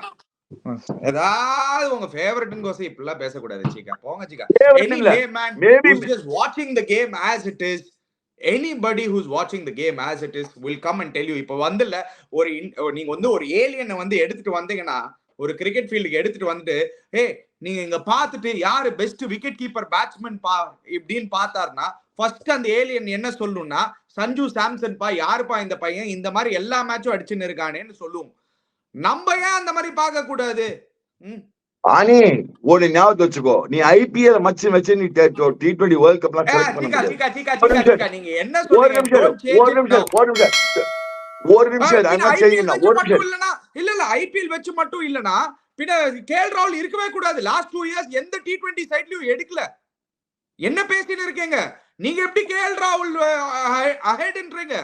ஏதாவது உங்க ஃபேவரட்னு கோசம் இப்படிலாம் பேசக்கூடாது சீக்கா, போங்க சீக்கா. Anyway, man maybe who's just watching the game as it is, anybody who's watching the game as it is will come and tell you. இப்ப வந்துல நீங்க வந்து ஒரு ஏலியனை வந்து எடுத்துட்டு வந்தீங்கன்னா, ஒரு கிரிக்கெட் ஃபீல்டுக்கு எடுத்துட்டு வந்துட்டு, நீங்க இங்க பாத்துட்டு யாரு பெஸ்ட் விக்கெட் கீப்பர் பேட்ஸ்மேன் இப்படின்னு பார்த்தாருன்னா, ஃபர்ஸ்ட் அந்த ஏலியன் என்ன சொல்லணும்னா, சஞ்சு சாம்சன் பா, யாருப்பா இந்த பையன், இந்த மாதிரி எல்லா மேட்சும் அடிச்சுன்னு இருக்கானேன்னு சொல்லுவோம். நம்ம ஏன் அந்த மாதிரி பார்க்க கூடாது? ஆனி ஒரு ஞாபகம் வச்சுக்கோ, நீ ஐபிஎல் மச்சு வச்சு நீ T20 வேர்ல்ட் கப்லாம் செலக்ட் பண்ண முடியாது. நீங்க என்ன சொல்றீங்க? ஒரு நிமிஷம் இல்ல ஐபிஎல் வச்சு மட்டும் இல்லனா பின்ன KL Rahul இருக்கவே கூடாது. லாஸ்ட் 2 இயர்ஸ் எந்த T20 சைட்லயும் எடுக்கல. என்ன பேசிட்டு இருக்கீங்க நீங்க? எப்படி KL Rahul அஹெட்ன்றீங்க?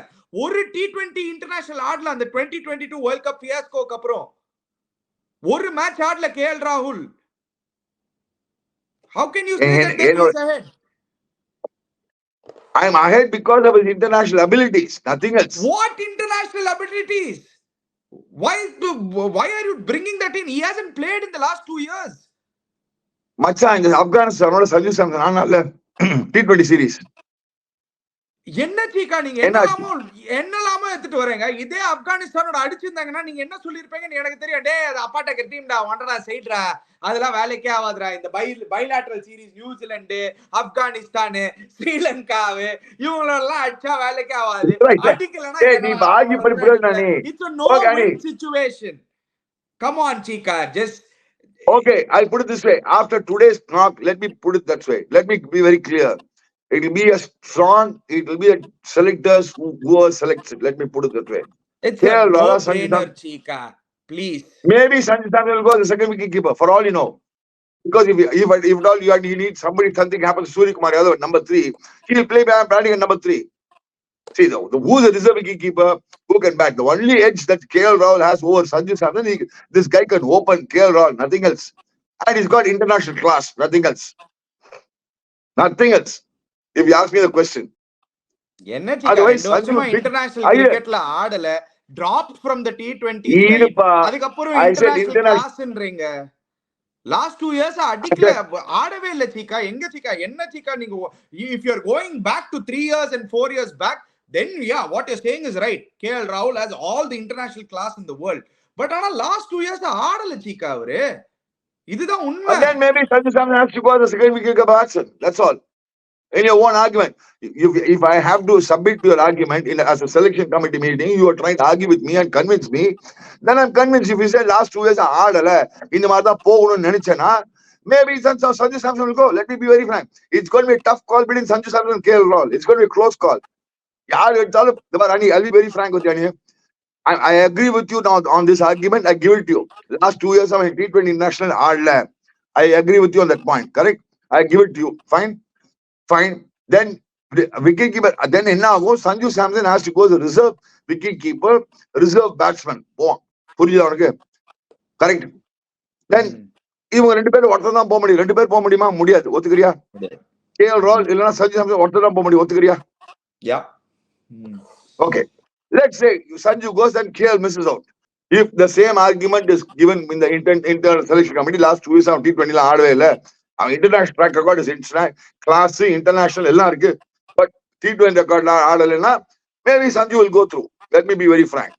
ஒரு T20 இன்டர்நேஷனல் ஆடல அந்த 2022 வேர்ல்ட் கப் ஃபியாஸ்கோக்கு அப்புறம். ஒரு match ஆடல KL Rahul. How can you say that he is ahead? I am ahead because of his international abilities, nothing else. What international abilities? Why are you bringing that in? He hasn't played in the last 2 years. மச்சான், இந்த ஆப்கானிஸ்தானோட சஞ்சு சாம்சன் ஆனால T20 series என்ன சீக்கா நீங்க என்னலாமோ எடுத்துட்டு வரீங்க? இதே ஆப்கானிஸ்தானோட அடிச்சிருந்தாங்கன்னா நீங்க என்ன சொல்லிருப்பீங்கன்னு எனக்கு தெரியும். டே அது அப்பாட்ட டீம்டா, ஒன்றா சைட்ரா, அதெல்லாம் வேலைக்கே ஆகாதுடா. இந்த பைலாட்ரல் சீரிஸ் நியூசிலாந்து, ஆப்கானிஸ்தான், ஸ்ரீலங்காவு இவங்களெல்லாம் அடிச்சா வேலைக்கே ஆகாது. அடிக்கலன்னா it's a no-win situation. Come on, Chika, just okay. I'll put it this way. After today's knock, let me put it that way. Let me be very clear. It will be a strong. It will be a selectors who are selected. Let me put it that way. It's a no-brainer, Chika. Please. Maybe Sanju Samson will go as the second wicket keeper, for all you know. Because if at all you need something happens to Surya Kumar Yadav at number 3, he will play batting at number 3. See, who's the reserve wicket keeper who can bat? The only edge that KL Rahul has over Sanju Samson, this guy can open KL Rahul, nothing else. And he's got international class, nothing else. Nothing else. If you ask me the question. என்ன சீக்கா international கிரிக்கெட்ல ஆடல, drop from the T20. அதுக்கப்புறம் international கிளாஸ்ன்றீங்க. Last 2 years அடிக்கல, ஆடவே இல்ல சீக்கா. எங்க சீக்கா என்ன சீக்கா நீங்க? if you are going back to 3 years and 4 years back, then yeah, what you're saying is right. KL Rahul has all the international class in the world. But ஆனா last 2 years ஆடல சீக்கா அவரு. இதுதான் உண்மை. Then maybe Sanju Samson has to go as the second wicket keeper batsman. That's all. In your own argument, if I have to submit to your argument as a selection committee meeting, you are trying to argue with me and convince me, then I'm convinced. If you say last 2 years ஆடல, இந்த மாதிரி தான் போகணும்னு நினைச்சேனா, maybe Sanju Samson will go. Let me be very frank. It's going to be a tough call between Sanju Samson and KL Rahul. It's going to be a close call. யார் எடுத்தாலும் I'll be very frank with you. I agree with you now on this argument. I give it to you. Last 2 years of T20 international ஆடல. I agree with you on that point. Correct? I give it to you. Fine. Then wicket keeper. Then என்ன ஆகும்? Sanju Samson has to go as a reserve wicket keeper, reserve batsman. புரியுதா உனக்கு? Correct. Then இவங்க 2 பேரும் ஒருத்தர் தான் போக முடியும். 2 பேர் போக முடியுமா? முடியாது. ஒத்துக்கிறியா? KL Rahul இல்லனா சஞ்சு சாம்சன் ஒருத்தர் தான் போக முடியும், ஒத்துக்கறியா? Yeah. Okay, let's say Sanju goes and KL misses out. If the same argument is given in the internal selection committee, last 2 years T20 la ஆடவே இல்ல, அவன் international track record is class international எல்லாம் இருக்கு, but T20 ரெக்கார்ட்ல ஆடலைன்னா maybe Sanju will go through. Let me be very frank.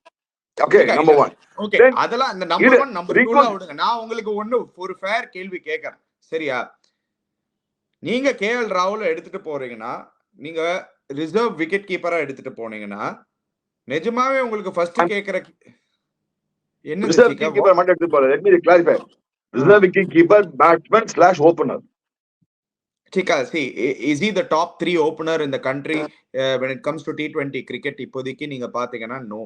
Okay, number 1. Okay, அதெல்லாம் இந்த number 1 number 2 ல விடுங்க. நான் உங்களுக்கு ஒரு ஃபேர் கேள்வி கேக்குறேன், சரியா? நீங்க KL ராகுல் எடுத்துட்டு போறீங்கன்னா, நீங்க ரிசர்வ் விக்கெட் கீப்பரா எடுத்துட்டு போனீங்கன்னா, நிஜமாவே உங்களுக்கு ஃபர்ஸ்ட் கேக்குற என்ன ரிசர்வ் விக்கெட் கீப்பர் மட்டும் எடுத்து போற. Let me clarify. Reserve wicket keeper, batsman/opener. Chika, see, is he the top 3 opener in the country when it comes to T20 cricket? இப்போதைக்கு நீங்க பாத்தீங்கன்னா நோ.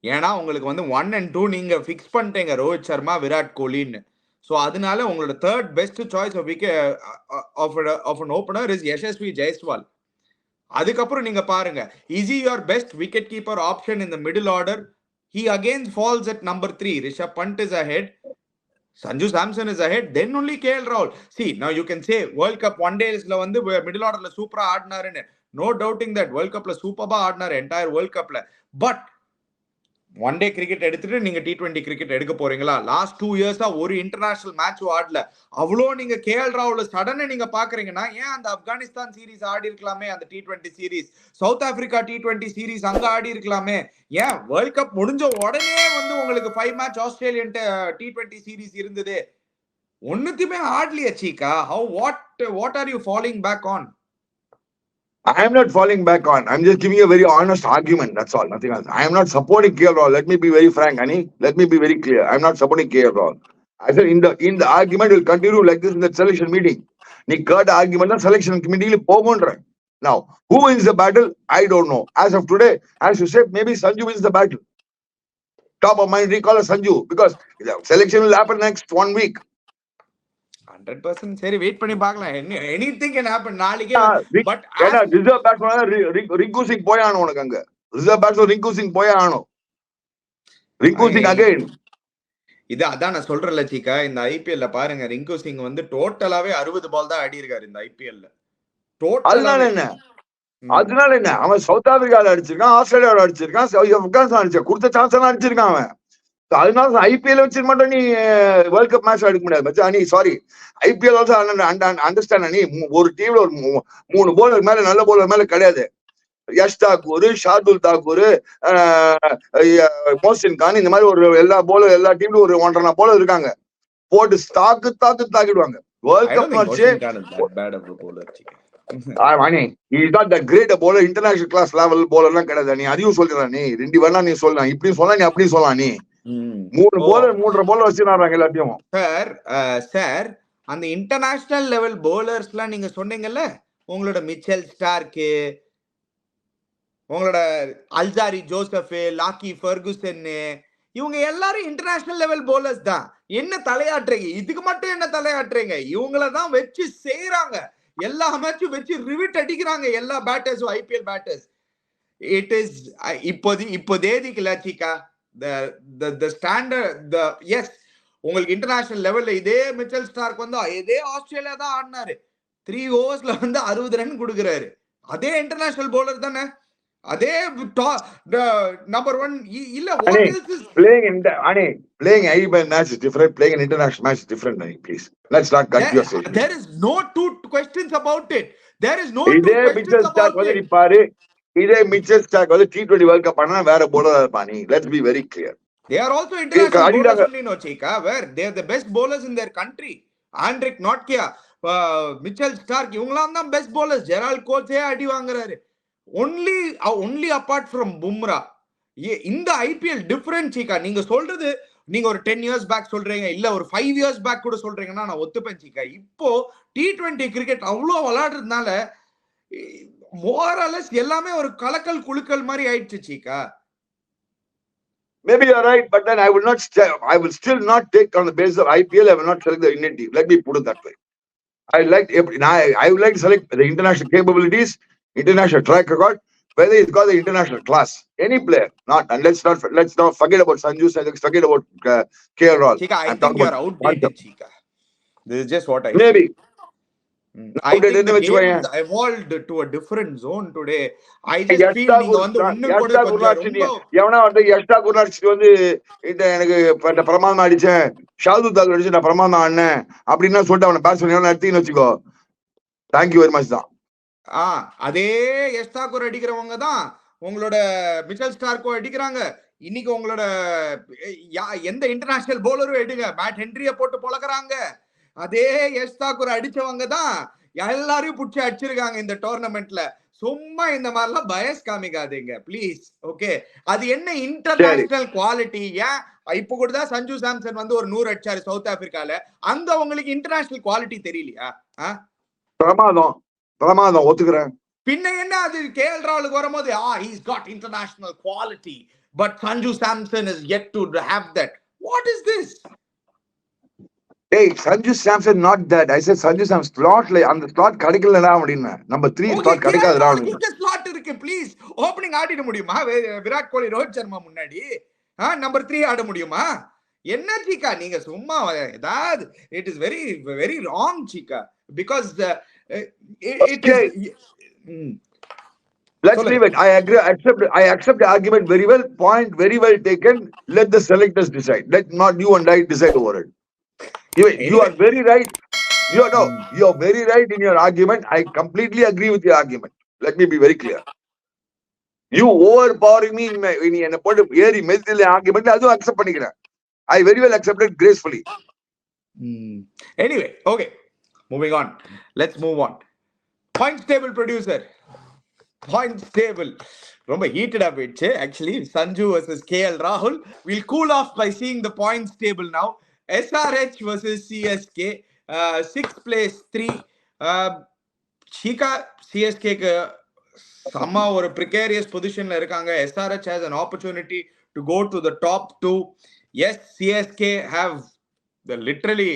ஏன்னா உங்களுக்கு வந்து 1 and 2 நீங்க ஃபிக்ஸ் பண்ணிட்டீங்க, ரோஹித் சர்மா, விராட் கோலின்னு. சோ அதனால உங்களோட third best choice of an opener is Yashasvi Jaiswal. அதுக்கப்புறம் நீங்க பாருங்க, is he your best wicket keeper option in the middle order? He again falls at number 3. Rishabh Pant is ahead, Sanju Samson is ahead, then only KL Rahul. See, now you can say World Cup one days la வந்து middle order la super ஆடினாருன்னு. No doubting that World Cup la சூப்பரா ஆடினாரு entire World Cup la. But one day cricket எடுத்துட்டு நீங்க T20 cricket எடுக்க போறீங்களா? Last 2 இயர்ஸா ஒரு international match ஆடல. அவ்வளோ நீங்க KL ராகுல சடனா நீங்க பாக்குறீங்கன்னா, ஏன் அந்த ஆப்கானிஸ்தான் சீரீஸ் ஆடி இருக்கலாமே, அந்த T20 series, south Africa T20 series அங்க ஆடி இருக்கலாமே, ஏன் வேர்ல்ட் கப் முடிஞ்ச உடனே வந்து உங்களுக்கு 5 மேட்ச் ஆஸ்திரேலியன் T20 சீரீஸ் இருந்தது, ஒண்ணுத்தையுமே ஆடலையே சீக்கா. what are you falling back on? I am not falling back on. I'm just giving you a very honest argument. That's all. Nothing else. I am not supporting KL Rahul. Let me be very frank, Ani. Let me be very clear. I'm not supporting KL Rahul. I said in the argument will continue like this in the selection meeting. நீ கேட்ட argument தான் selection committee போகும்ன்ற. Now, who wins the battle? I don't know. As of today, as you said, maybe Sanju wins the battle. Top of mind recall Sanju because the selection will happen next 1 week. 100% சரி, wait பண்ணி பார்க்கலாம். Anything can happen நாளைக்கே. But ஏனா reserve batsman Rinku Singh போய் ஆனோ உனக்கு அங்க. Reserve batsman Rinku Singh போய் ஆனோ. Rinku Singh again. இது அதான் நான் சொல்றேன்ல சீக்கா, இந்த IPL ல பாருங்க, ரிங்கு சிங் வந்து டோட்டலாவே 60 பால் தான் ஆடி இருக்காரு இந்த IPL ல. அதனால என்ன அவன் சவுத் ஆப்பிரிக்கால அடிச்சிருக்கான், ஆஸ்திரேலியால அடிச்சிருக்கான், ஆப்கானிஸ்தான் அடிச்சிருக்கான், கொடுத்த சான்ஸ் எல்லாம் அடிச்சிருக்கான் அவன். அதனால IPL வச்சு மட்டும் நீ வேர்ல்ட் கப் மேட்ச் எடுக்க முடியாது மச்சான். நீ சாரி, IPL ஆல்சோ அண்டர்ஸ்டாண்ட். நீ ஒரு டீம்ல ஒரு 3 போலர் மேல நல்ல போலர் மேல கிடையாது. யஷ் தாக்கூர், ஷார்துல் தாக்கூர், மோசின் கான், இந்த மாதிரி ஒரு எல்லா டீம்லயும் ஒரு 1.5 போலர் இருக்காங்க. போட்டு தாக்கிடுவாங்க. World cup match he's not that great a bowler, international class level bowler எல்லாம் கிடையாது. நீ அதையும் சொல்லிடுற, நீ 2 வேணா நீ சொல்லலாம், இப்படி சொல்லலாம், நீ அப்படி சொல்லலாம். நீ 3 போலர் வச்சுனாங்க எல்லாத்தையும். சார் அந்த இன்டர்நேஷனல் லெவல் பவுலர்ஸ் எல்லாம் நீங்க சொன்னீங்கல்ல, உங்களோட மிச்சல் ஸ்டார்க்கு, உங்களோட அல்சாரி ஜோசப், லாக்கி ஃபெர்குசன், இவங்க எல்லாரும் இன்டர்நேஷனல் லெவல் பவுலர்ஸ் தான். என்ன தலையாட்டுறீங்க? இதுக்கு மட்டும் என்ன தலையாட்டுறீங்க? இவங்களதான் வச்சு செய்யறாங்க, எல்லா மேட்சும் வச்சு ரிவிட் அடிக்கிறாங்க எல்லா பேட்டர்ஸும், IPL பேட்டர்ஸ். இட் இஸ் இப்போதைக்கு லச்சிகா the standard, yes, உங்களுக்கு இன்டர்நேஷனல் லெவல்ல இதே மிச்சல் ஸ்டார்க் வந்து இதே ஆஸ்திரேலியா தான் ஆடினாரு, 3 ஓவர்ஸ்ல வந்து 60 ரன் கொடுக்குறாரு. அதே இன்டர்நேஷனல் பவுலர் தானே, அதே நம்பர் 1 இல்ல. what else is playing IPL match is different, playing an international match is different. Please, let's not cut yourself. There is no two questions about it. There is no two questions about it. இதே Mitchell Stark வந்து T20 world cup பண்ணா வேற bowler இருப்பானி. Let's be very clear. They are also international bowlers only, no Chika, where they are the best bowlers in their country. Andrik Notkia, Mitchell Stark, இவங்கலாம் தான் best bowlers. Gerald கோச்சே அடி வாங்குறாரு. only apart from Bumrah. இந்த IPL different சீக்கா. நீங்க சொல்றது, நீங்க ஒரு 10 years back சொல்றீங்க, இல்ல ஒரு 5 years பேக் கூட சொல்றீங்கன்னா நான் ஒத்துப்பேன் சீக்கா. இப்போ T20 கிரிக்கெட் அவ்வளோ விளையாடுறதுனால more or less எல்லாமே ஒரு கலக்கல் குலுக்கல் மாதிரி ஆயிடுச்சு சீக்கா. Maybe you're right, but then I will still not take on the basis of IPL. I will not select the Indian team. Let me put it that way. I would like to select the international capabilities, international track record, whether it's got the international class. Any player, not, and let's not forget about Sanju, let's forget about KL Rahul. Chika, I think you're outdated, Chika. This is just what I maybe. I think the game has evolved to a different zone today. I just feel நீங்க வந்து இன்னும் கூட கொஞ்சம் ரொம்ப எவனா வந்து extra குர்னாட்சி வந்து இந்த எனக்கு பிரமாதம் அடிச்சேன், ஷாது தாக்கூர் அடிச்சு நான் பிரமாதம் ஆடினேன் அப்படின்னா சொல்லிட்டு அவனை பேச பண்ணி எடுத்தீங்கன்னு வச்சுக்கோ, தேங்க்யூ வெரி மச் தான். அதே எஸ் தாக்கூர் அடிக்கிறவங்க தான் உங்களோட மிச்சல் ஸ்டார்க்கோ அடிக்கிறாங்க. இன்னைக்கு உங்களோட எந்த இன்டர்நேஷனல் போலரும் எடுங்க, மேட் ஹென்ரிய போட்டு பொழக்கிறாங்க. அதே எஸ் தாக்கூர் அடிச்சவங்க தான் எல்லாரையும் புடிச்சு அடிச்சிருக்காங்க இந்த டோர்னமெண்ட்ல. சும்மா இந்த மாதிரிலாம் பயஸ் காமிக்காதீங்க ப்ளீஸ். ஓகே, அது என்ன இன்டர்நேஷனல் குவாலிட்டி? ஏன் இப்ப கூட தான் சஞ்சு சாம்சன் வந்து ஒரு 100 அடிச்சாரு சவுத் ஆப்பிரிக்கால. அங்க உங்களுக்கு இன்டர்நேஷனல் குவாலிட்டி தெரியலையா? பிரமாதம் பிரமாதம் ஒத்துக்கிறேன். பின்ன என்ன அது கேஎல் ராகுலுக்கு வரும்போது he's got international quality but Sanju Samson is yet to have that. What is this? Hey, Sanju Samson not that. I said Sanju Samson slot அந்த ஸ்லாட் கிடைக்கலடா அப்படினா. நம்பர் 3 ஸ்லாட் கிடைக்காதடா. இந்த ஸ்லாட் இருக்கு ப்ளீஸ். ஓபனிங் ஆடிட முடியுமா விராட் கோலி ரோஹித் சர்மா முன்னாடி? Number 3 ஆட முடியுமா? என்ன சீக்கா நீங்க சும்மா ஏதாவது it is very very wrong சீக்கா because it is Let's leave it. I agree. I accept the argument very well. Point very well taken. Let the selectors decide. Let not you and I decide over it. You are very right. You are very right in your argument. I completely agree with your argument. Let me be very clear. You overpowering me in a point of very method argument. I do accept பண்ணிக்கிறேன். I very well accepted gracefully. Anyway, okay. Moving on. Let's move on. Points table producer. Points table. ரொம்ப heated up it. Actually, Sanju versus KL Rahul. We'll cool off by seeing the points table now. SRH versus CSK. 6th place 3. Chika CSK sama or precarious position la irukanga. SRH has an opportunity to go to the top 2. Yes, CSK have literally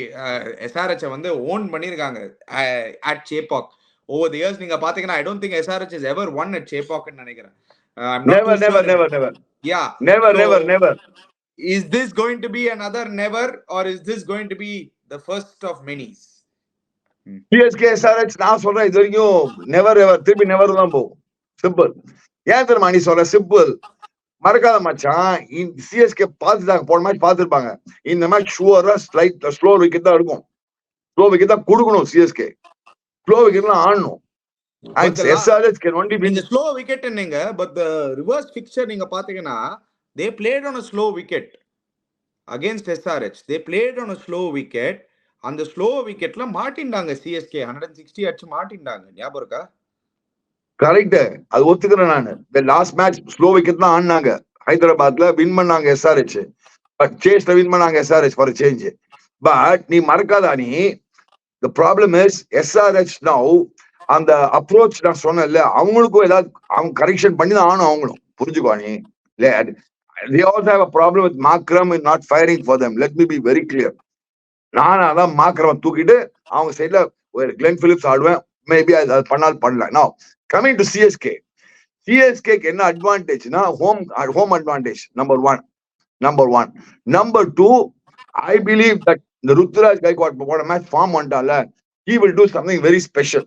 SRH வந்து own பண்ணிருக்காங்க at Chepauk. Over the years நீங்க பாத்தீங்கன்னா I don't think SRH has ever won at Chepauk ன்னு நினைக்கிறேன். Never. Yeah. Never. Is this going to be another never or is this going to be the first of many? CSK SRH நான் சொல்றேன் இது வரைக்கும் never ever திருப்பி never தான் போகும். Simple. ஏன் தெரியுமா நீ சொல்ற சிம்பிள்? மறக்காத மச்சான், சிஎஸ்கே பார்த்துட்டாங்க, போன மேட்ச் பார்த்துருப்பாங்க. இந்த மேட்ச் ஷுவரா ஸ்லோ விக்கெட் தான் இருக்கும், ஸ்லோ விக்கெட் தான் கொடுக்கணும். சிஎஸ்கே ஸ்லோ விக்கெட்லாம் ஆடணும். SRH can only win. Slow wicket நீங்க பட் the reverse fixture நீங்க பாத்தீங்கன்னா they played on a slow wicket against SRH. They played on a slow wicket. அந்த slow விக்கெட்ல மாட்டிண்டாங்க CSK 160 அடிச்சு மாட்டிண்டாங்க. ஞாபகம் இருக்கா? கரெக்ட், அது ஒத்துக்கிறேன் நானு. லாஸ்ட் மேட்ச் ஸ்லோ விக்கெட் தான் ஆடினாங்க. ஹைதராபாத்ல வின் பண்ணாங்க SRH, பட் சேஸ்ல வின் பண்ணாங்க SRH ஃபார் சேஞ்ச். பட் நீ மறக்காதா, நீ the problem is SRH now அந்த அப்ரோச் நான் சொன்னேன்ல, அவங்களுக்கும் ஏதாவது அவங்க கரெக்ஷன் பண்ணி தான் ஆகணும். அவங்களும் புரிஞ்சுக்கோ. நீ they also have a problem with Markram in not firing for them. Let me be very clear. நான் அதான் மார்க்ரம் தூக்கிட்டு அவங்க சைட்ல ஒரு கிளென் பிலிப்ஸ் ஆடுவேன். மேபி அது பண்ணலாம். Now coming to CSK என்ன அட்வான்டேஜ்னா home advantage number 1. Number 2, I believe that the Ruturaj Gaikwad போன மேட்ச் ஃபார்ம் வந்துட்டால, he will do something very special.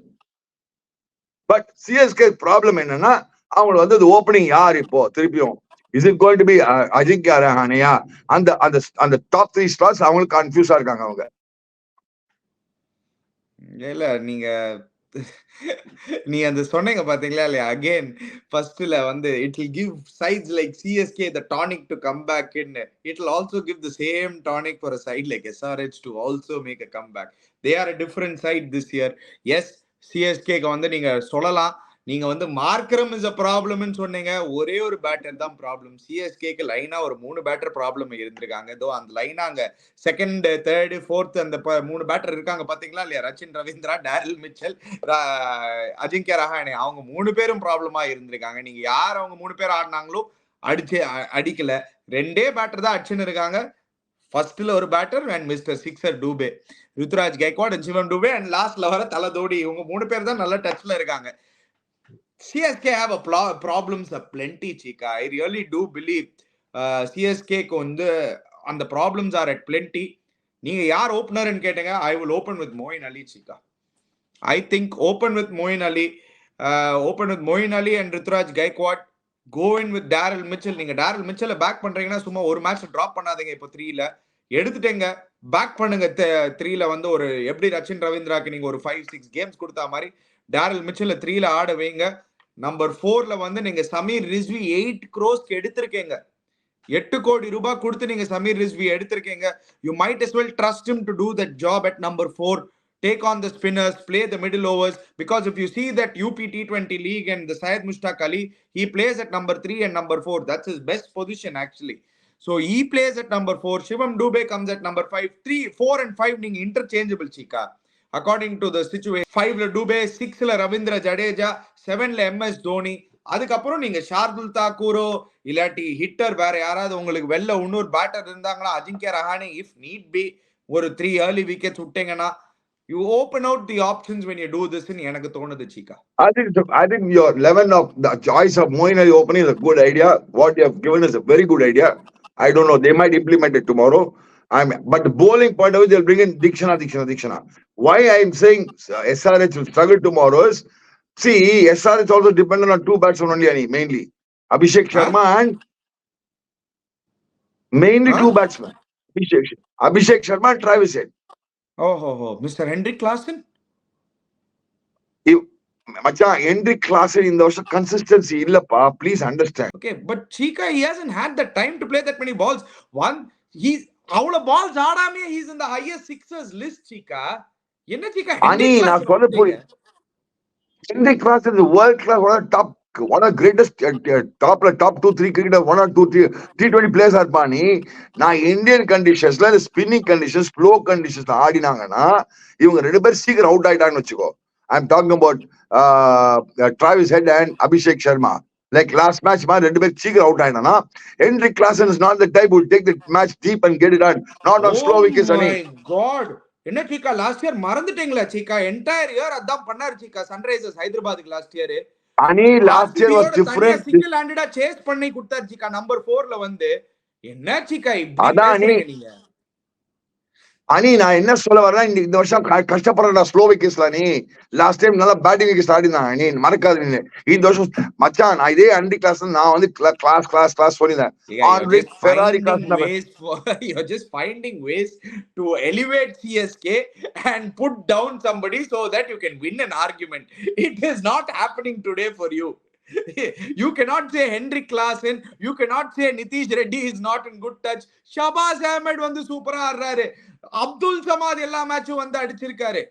But CSK problem என்னன்னா அவங்க வந்து ஓப்பனிங் யார் இப்போ திருப்பியும் is it going to be Ajinkya ரஹானேயா? அந்த டாப் 3 ஸ்லாட்ஸ் அவங்களுக்கு கன்ஃபியூஸா இருக்காங்க அவங்க. இல்ல நீ அந்த சொன்னீங்க பாத்தீங்களா இல்லையா? அகைன் ஃபர்ஸ்ட்ல வந்து it will give sides like CSK the tonic to come back in. It will also give the same tonic for a side like SRH to also make a comeback. They are a different side this year. Yes, CSK க்கு வந்து நீங்க சொல்லலாம், நீங்க வந்து Markram is a ப்ராப்ளம்னு சொன்னீங்க. ஒரே ஒரு பேட்டர் தான் ப்ராப்ளம். சிஎஸ்கேக்கு லைனா ஒரு 3 பேட்டர் ப்ராப்ளம் இருந்திருக்காங்க. ஏதோ அந்த லைனா அங்க 2nd 3rd 4th அந்த 3 பேட்டர் இருக்காங்க பாத்தீங்களா இல்லையா? ரச்சின் ரவீந்திரா, டேரில் மிச்சல், அஜிங்கியா ரஹானே, அவங்க 3 பேரும் ப்ராப்ளமா இருந்திருக்காங்க. நீங்க யார் அவங்க 3 பேர் ஆடினாங்களோ அடிக்கல. 2 பேட்டர் தான் அடிச்சுன்னு இருக்காங்க. ஃபர்ஸ்ட்ல ஒரு batter and mister sixer Dube, Ruturaj Gaikwad and Shivam Dube and லாஸ்ட்ல வர தலதோடி. இவங்க 3 பேர் தான் நல்ல டச்ல இருக்காங்க. CSK have a problems plenty, Chika. I really do believe CSK க்கு வந்து அந்த problems are at plenty. நீங்க யார் ஓபனர்னு கேட்டீங்க, I will open with Moeen Ali, Chika. I think open with Moeen Ali, and Ruturaj Gaikwad. Go in with Daryl Mitchell. நீங்க Daryl Mitchell back பண்றீங்கன்னா சும்மா ஒரு மேட்ச் டிராப் பண்ணாதீங்க. இப்போ 3ல எடுத்துட்டேங்க, பேக் பண்ணுங்க. 3ல வந்து ஒரு எப்படி ரச்சின் ரவீந்திராக்கு நீங்க ஒரு 5-6 கேம்ஸ் கொடுத்தா மாதிரி Daryl Mitchell 3ல ஆட வைங்க. நம்பர் 4ல வந்து நீங்க சமீர் ரிஸ்வி 8 crores எடுத்திருக்கீங்க. 8 கோடி ரூபாய் கொடுத்து நீங்க சமீர் ரிஸ்வி எடுத்திருக்கீங்க. You might as well trust him to do that job at number 4. Take on the spinners, play the middle overs, because if you see that UP T20 League and the Syed Mushtaq Ali, he plays at number 3 and number 4. That's his best position actually. So he plays at number 4. Shivam Dube comes at number 5. 3, 4 and 5 நீங்க interchangeable Chika. According to the situation, 5ல Dube, 6ல Ravindra Jadeja, 7ல MS Dhoni. அதுக்கப்புறம் நீங்க ஷார்துல் தாக்கூரோ இல்லாட்டி hitter வேற யாராவது உங்களுக்கு வெளில இன்னொரு batter இருந்தாங்களா, Ajinkya Rahane if NEET B ஒரு 3 early wickets விட்டீங்கன்னா you open out the options when you do this ன்னு எனக்கு தோணுது Chika. I think your 11 of the choice of Moeen Ali opening is a good idea. What you have given is a very good idea. I don't know, they might implement it tomorrow. But the bowling point of view, they'll bring in Dikshana. Why I'm saying SRH will struggle tomorrow is, see, SRH also dependent on 2 batsmen only, mainly Abhishek Sharma and mainly 2 batsmen. Abhishek Sharma and Travis Head. Mr. Hendrik Klaasen? Macha, Hendrik Klaasen in the consistency illappa, please understand. Okay, but Chika, he hasn't had the time to play that many balls. He's avlo balls aadame, he's in the highest sixers list Chika. Enna Chika? Ani na solla poi. Hendrik Klaasen is world class, one of the greatest top 2-3 cricketers, 1 or 2 T20 players are pani. Na Indian conditions la spinning conditions, slow conditions la aadinanga ivanga rendu per seeker out aayitaanga vechuko. I'm talking about Travis Head and Abhishek Sharma. Like last match ma rendu per seeker out aayina. Hendrik Klaasen is not the type who will take the match deep and get it done, not on slow wickets. Oh my god, என்ன Chika, last year மறந்துட்டீங்களா Chika? Entire year அதான் பண்ணாரு Chika Sunrisers Hyderabad last year. Ani last year was different. Single handed chase பண்ணி கொடுத்தாரு Chika number 4ல வந்து. என்ன Chika இப்படி பேசுறீங்க நீங்க? Ani நான் என்ன சொல்ல வரேன், இந்த வருஷம் கஷ்டப்படுறா ஸ்லோ விக்கெட்ஸ்ல. நீ லாஸ்ட் டைம் நல்லா பேட்டிங் விக்கெட்ஸ் ஆடினாங்க, நீ மறக்காது. நீ இந்த வருஷம் மச்சான் நான் இதே அண்டி கிளாஸ் நான் வந்து கிளாஸ் சொல்லிட்டேன். You're just finding ways to elevate CSK and put down somebody so that you can win an argument. It is not happening today for you. You cannot say Hendrik Klaasen, you cannot say Nitish Reddy is not in good touch. Shahbaz Ahmed வந்து சூப்பரா ஆடுறாரு, அப்துல் சமாத் எல்லா மேட்சும் வந்து அடிச்சிருக்காரு.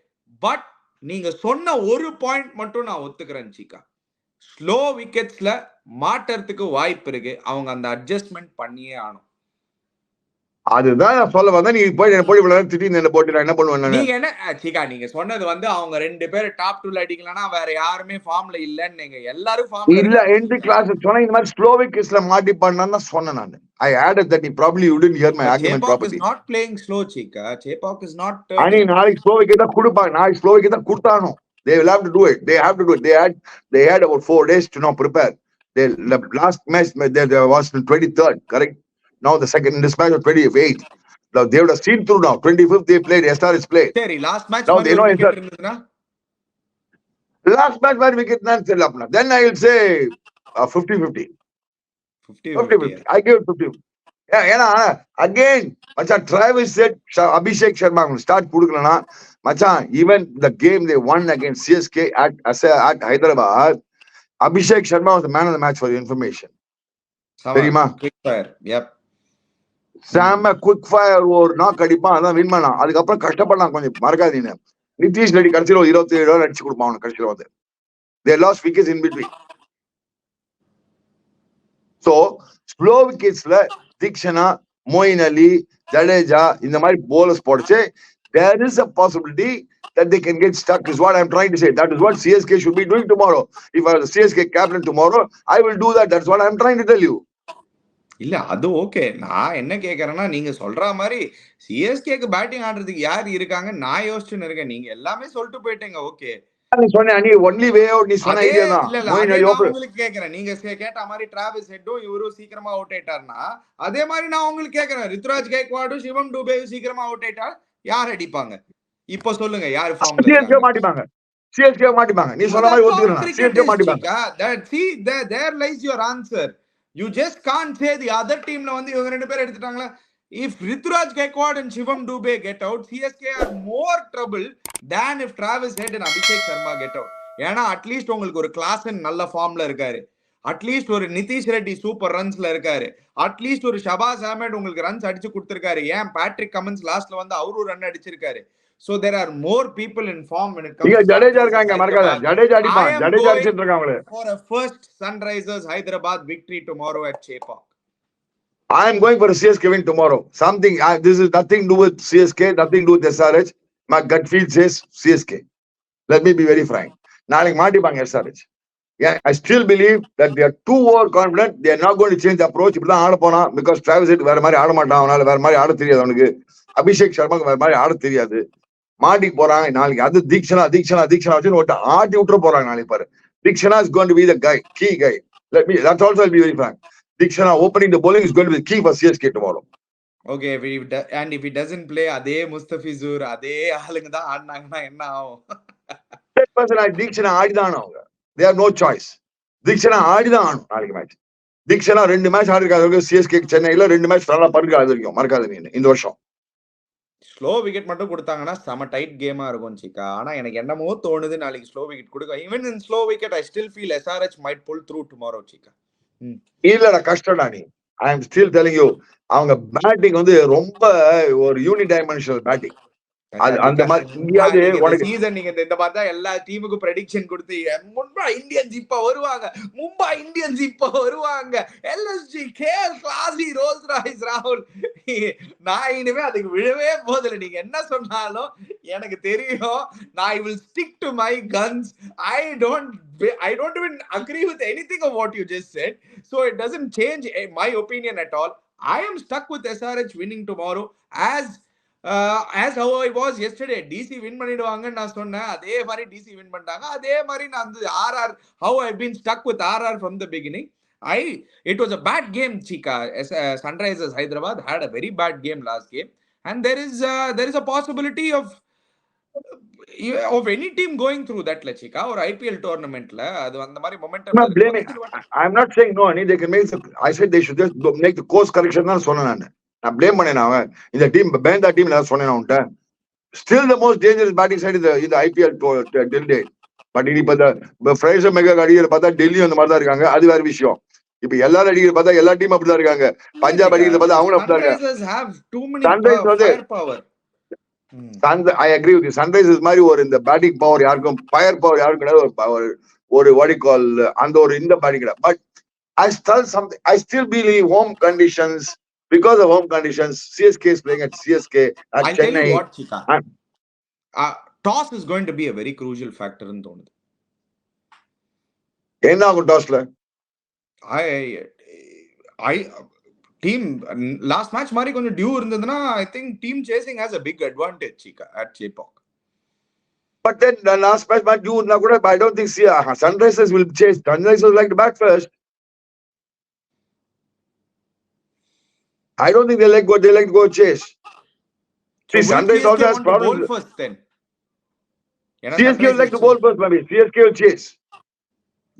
But நீங்க சொன்ன ஒரு பாயிண்ட் மட்டும் நான் ஒத்துக்கிறேன் Chika. ஸ்லோ விக்கெட்ஸ்ல மாட்டறதுக்கு வாய்ப்பு இருக்கு, அவங்க அந்த அட்ஜஸ்ட்மெண்ட் பண்ணியே ஆகணும். அதுதான் சொல்ல வந்தா. நீ போய் திடீர்னு என்ன போட்டு நான் என்ன பண்ணுவேன்? நீங்க என்ன Chika, நீங்க சொன்னது வந்து அவங்க 2 பேர் டாப் 2ல அடிக்கலனா வேற யாருமே ஃபார்ம்ல இல்லன்னு. நீங்க எல்லாரும் ஃபார்ம்ல இல்ல. எண்ட் கிளாஸ் சொன்னா இந்த மாதிரி ஸ்லோ விக்கெட்ஸ்ல மாட்டி பண்ணான்னு சொன்னேன் நான். I added that. Probably you didn't hear my argument properly. Chepauk is not playing slow Chika. Chepauk is not ani naalik slow wicket da kudupa. naalik slow wicket da kudutano. They will have to do it. They have to do it. They had about 4 days to now prepare. The last match there was 23rd, correct? Now the second, this match was 28th. Now they would have seen through now. 25th they played, SRH played. Seri last match now they know irundhuna. Last match where wicket nan sellapna. Then I will say 50-50. 50-50. I give it 50. Yeah, again, macha Travis said Abhishek Sharma will start kudukalana. Macha, even the game they won against CSK at Hyderabad, Abhishek Sharma was the man of the match for your information. Serima? Quick fire. Yep. Sam quick fire ஒரு knock அடிப்பான், அதான் win பண்ணான். அதுக்கப்புறம் கஷ்டப்படலாம் கொஞ்சம், மறக்காதீங்க. நிதிஷ் ரெட்டி கடைசியில் 27 run அடிச்சு கொடுப்பான் அவனுக்கு கடைசியில் வந்து. They lost wickets in between. So slow விக்கெட்ஸ்ல தீக்ஷனா, மொயின் அலி, ஜடேஜா இந்த மாதிரி bowlers போடுச்சு. There is a possibility that they can get stuck is what I'm trying to say. That is what CSK should be doing tomorrow. If I was a CSK captain tomorrow, I will do that. That's what I'm trying to tell you. இல்ல அது okay. நான் என்ன கேக்குறேன்னா, நீங்க சொல்ற மாதிரி சிஎஸ்கேக்கு batting ஆடுறதுக்கு யார் இருக்காங்க நான் யோசிச்சுன்னு இருக்கேன். நீங்க எல்லாமே சொல்லிட்டு போயிட்டீங்க. ஓகே, நீ சொன்ன நீ ஒன்லி வே அவுட் நீ சொன்ன ஐடியா தான். உங்களுக்கு கேக்குறேன், நீங்க கேட்ட மாதிரி டிராவிஸ் ஹெட்டும் இவரும் சீக்கிரமா அவுட் ஆயிட்டாருன்னா அதே மாதிரி நான் உங்களுக்கு கேக்குறேன், ருத்ராஜ் கைக்வாடும் சிவம் டூபேவும் சீக்கிரமா அவுட் ஆயிட்டா யார் அடிப்பாங்க? இப்ப சொல்லுங்க, யாரு ஃபார்ம்ல மாட்டிப்பாங்க? சிஎஸ்கே மாட்டிப்பாங்க. நீ சொன்ன மாதிரி ஒத்துக்கிறேன். CSK மாட்டிப்பாங்க. There lies your answer. You just can't say the other teamல வந்து இவங்க ரெண்டு பேர் எடுத்துட்டாங்களா. If Rituraj Gaikwad and Shivam Dube get out, CSK are more trouble than if Travis Head and Abhishek Sharma get out. ஏன்னா at least உங்களுக்கு ஒரு Klaasen நல்ல ஃபார்ம்ல இருக்காரு, அட்லீஸ்ட் ஒரு நிதிஷ் ரெட்டி சூப்பர் ரன்ஸ்ல இருக்காரு, அட்லீஸ்ட் ஒரு ஷபாஸ் அஹமட் உங்களுக்கு ரன்ஸ் அடிச்சு கொடுத்திருக்காரு. ஏன் பேட்ரிக் கமின்ஸ் லாஸ்ட்ல வந்து அவரும் ரன் அடிச்சிருக்காரு. So there are more people in form when it comes to Jadeja இருக்காங்க. மறக்காத ஜடேஜா அடிப்பான். ஜடேஜா அடிச்சிட்டு இருக்காங்க. For a first Sunrisers Hyderabad victory tomorrow at Chepauk. I am going for a CSK win tomorrow. Something this is nothing to do with CSK, nothing to do with SRH. My gut feel says CSK. Let me be very frank. நாளைக்கு மாட்டிப்பாங்க SRH. Yeah, I still believe that they are too overconfident. They are not going to change the approach. இப்படி தான் ஆட போனா, because Travis Head வேற மாதிரி ஆட மாட்டான். அவனால வேற மாதிரி ஆட தெரியாது அவனுக்கு. அபிஷேக் சர்மாக்கு வேற மாதிரி ஆட தெரியாது. மாட்டிக்கு போறாங்க நாளைக்கு. அது தீக்ஷனா வச்சு ஒருத்த ஆட்டி விட்டுற போறாங்க நாளைக்கு பாரு. Theekshana is going to be the guy, key guy. That's also I'll be very frank. Dikshana opening the bowling is going to be the key for CSK tomorrow. Okay, if he doesn't play, அதே முஸ்தபிசூர் அதே ஆளுங்க தான் ஆடினாங்கன்னா என்ன ஆகும்? 100% Dikshana ஆடிதான் அவங்க. They have no choice. Dikshana ஆடிதான் ஆடும் நாளைக்கு match. Dikshana 2 match ஆடிருக்காங்க CSK சென்னையில, 2 மேட்ச் நல்லா பருக்காது வரைக்கும். மறக்காத நீ இந்த வருஷம். ஸ்லோ விக்கெட் மட்டும் கொடுத்தாங்கன்னா செம டைட் கேமா இருக்கும் சிக்கா. ஆனா எனக்கு என்னமோ தோணுது நாளைக்கு ஸ்லோ விக்கெட் கொடுக்க. Even in slow wicket I still feel SRH might pull through tomorrow சிக்கா. இல்லடா கஷ்டம்டா நீ. I am still telling you, அவங்க பேட்டிங் வந்து ரொம்ப ஒரு யூனி டைமென்ஷனல் பேட்டிங். அந்த மாதிரி இந்தியாவே உனக்கு சீசன் நீங்க இந்த மாதிரி தான் எல்லா டீமுக்கும் ப்ரெடிக்ஷன் கொடுத்து மும்பை இந்தியன்ஸ் இப்ப வருவாங்க, LSG, KL, கிளாசி, ரோல்ஸ் ராய்ஸ், ராகுல். நான் இனிமே அதுக்கு விழவே போதில்லை. நீங்க என்ன சொன்னாலும் எனக்கு தெரியும். நான் I will stick to my guns. I don't even agree with anything of what you just said, so it doesn't change my opinion at all. I am stuck with SRH winning tomorrow as how I was yesterday. DC win பண்ணிடுவாங்கன்னு நான் சொன்னேன். அதே மாதிரி DC win பண்ணிட்டாங்க. அதே மாதிரி நான் வந்து RR, how I've been stuck with RR from the beginning. It was a bad game, Chika. Sunrisers Hyderabad had a very bad game last game, and there is a possibility of any team going through that la Chika, or IPL tournament la adu and mari momentum. I'm not saying no, they can make I said they should just make the course correction தான் சொன்னேன். நான் blame பண்ணேன். அவன் இந்த team பேண்டா டீம்ல சொன்னேன் அவன்கிட்ட. Still the most dangerous batting side is the IPL till date. But இப்ப இந்த ஃப்ரைஸ் மெகா அடிக்கிற பார்த்தா டெல்லி அந்த மாதிரி தான் இருக்காங்க. அது வேற விஷயம். இப்ப எல்லாரும் அடிக்கிற பார்த்தா எல்லா டீம் அப்படிதான் இருக்காங்க. பஞ்சாப் அடிக்கிற பார்த்தா அவங்க அப்படிதான் இருக்காங்க. I agree with you. Sunrisers மாதிரி ஒரு இந்த பேட்டிங் பவர் யாருக்கும், ஃபயர் பவர் யாருக்கும் கிடையாது. ஒரு வடிகால் அந்த ஒரு இந்த பேட்டிங் கிடையாது. But I still believe home conditions. Because of home conditions, CSK is playing at CSK at Chennai. Tell you what, Chika. Toss is going to be a very crucial factor in தோணுது. என்ன ஆகும் டாஸ்ல? Team last match மாதிரி கொஞ்சம் due இருந்ததுன்னா I think team chasing has a big advantage, Chika, at Chepauk. But then the last match dew இருந்தா கூட I don't think Sunrisers will chase. Sunrisers like to bat first. I don't think they like to go chase. See, Sunrisers also has problems. First then. CSK will like to bowl first, maybe. CSK will chase.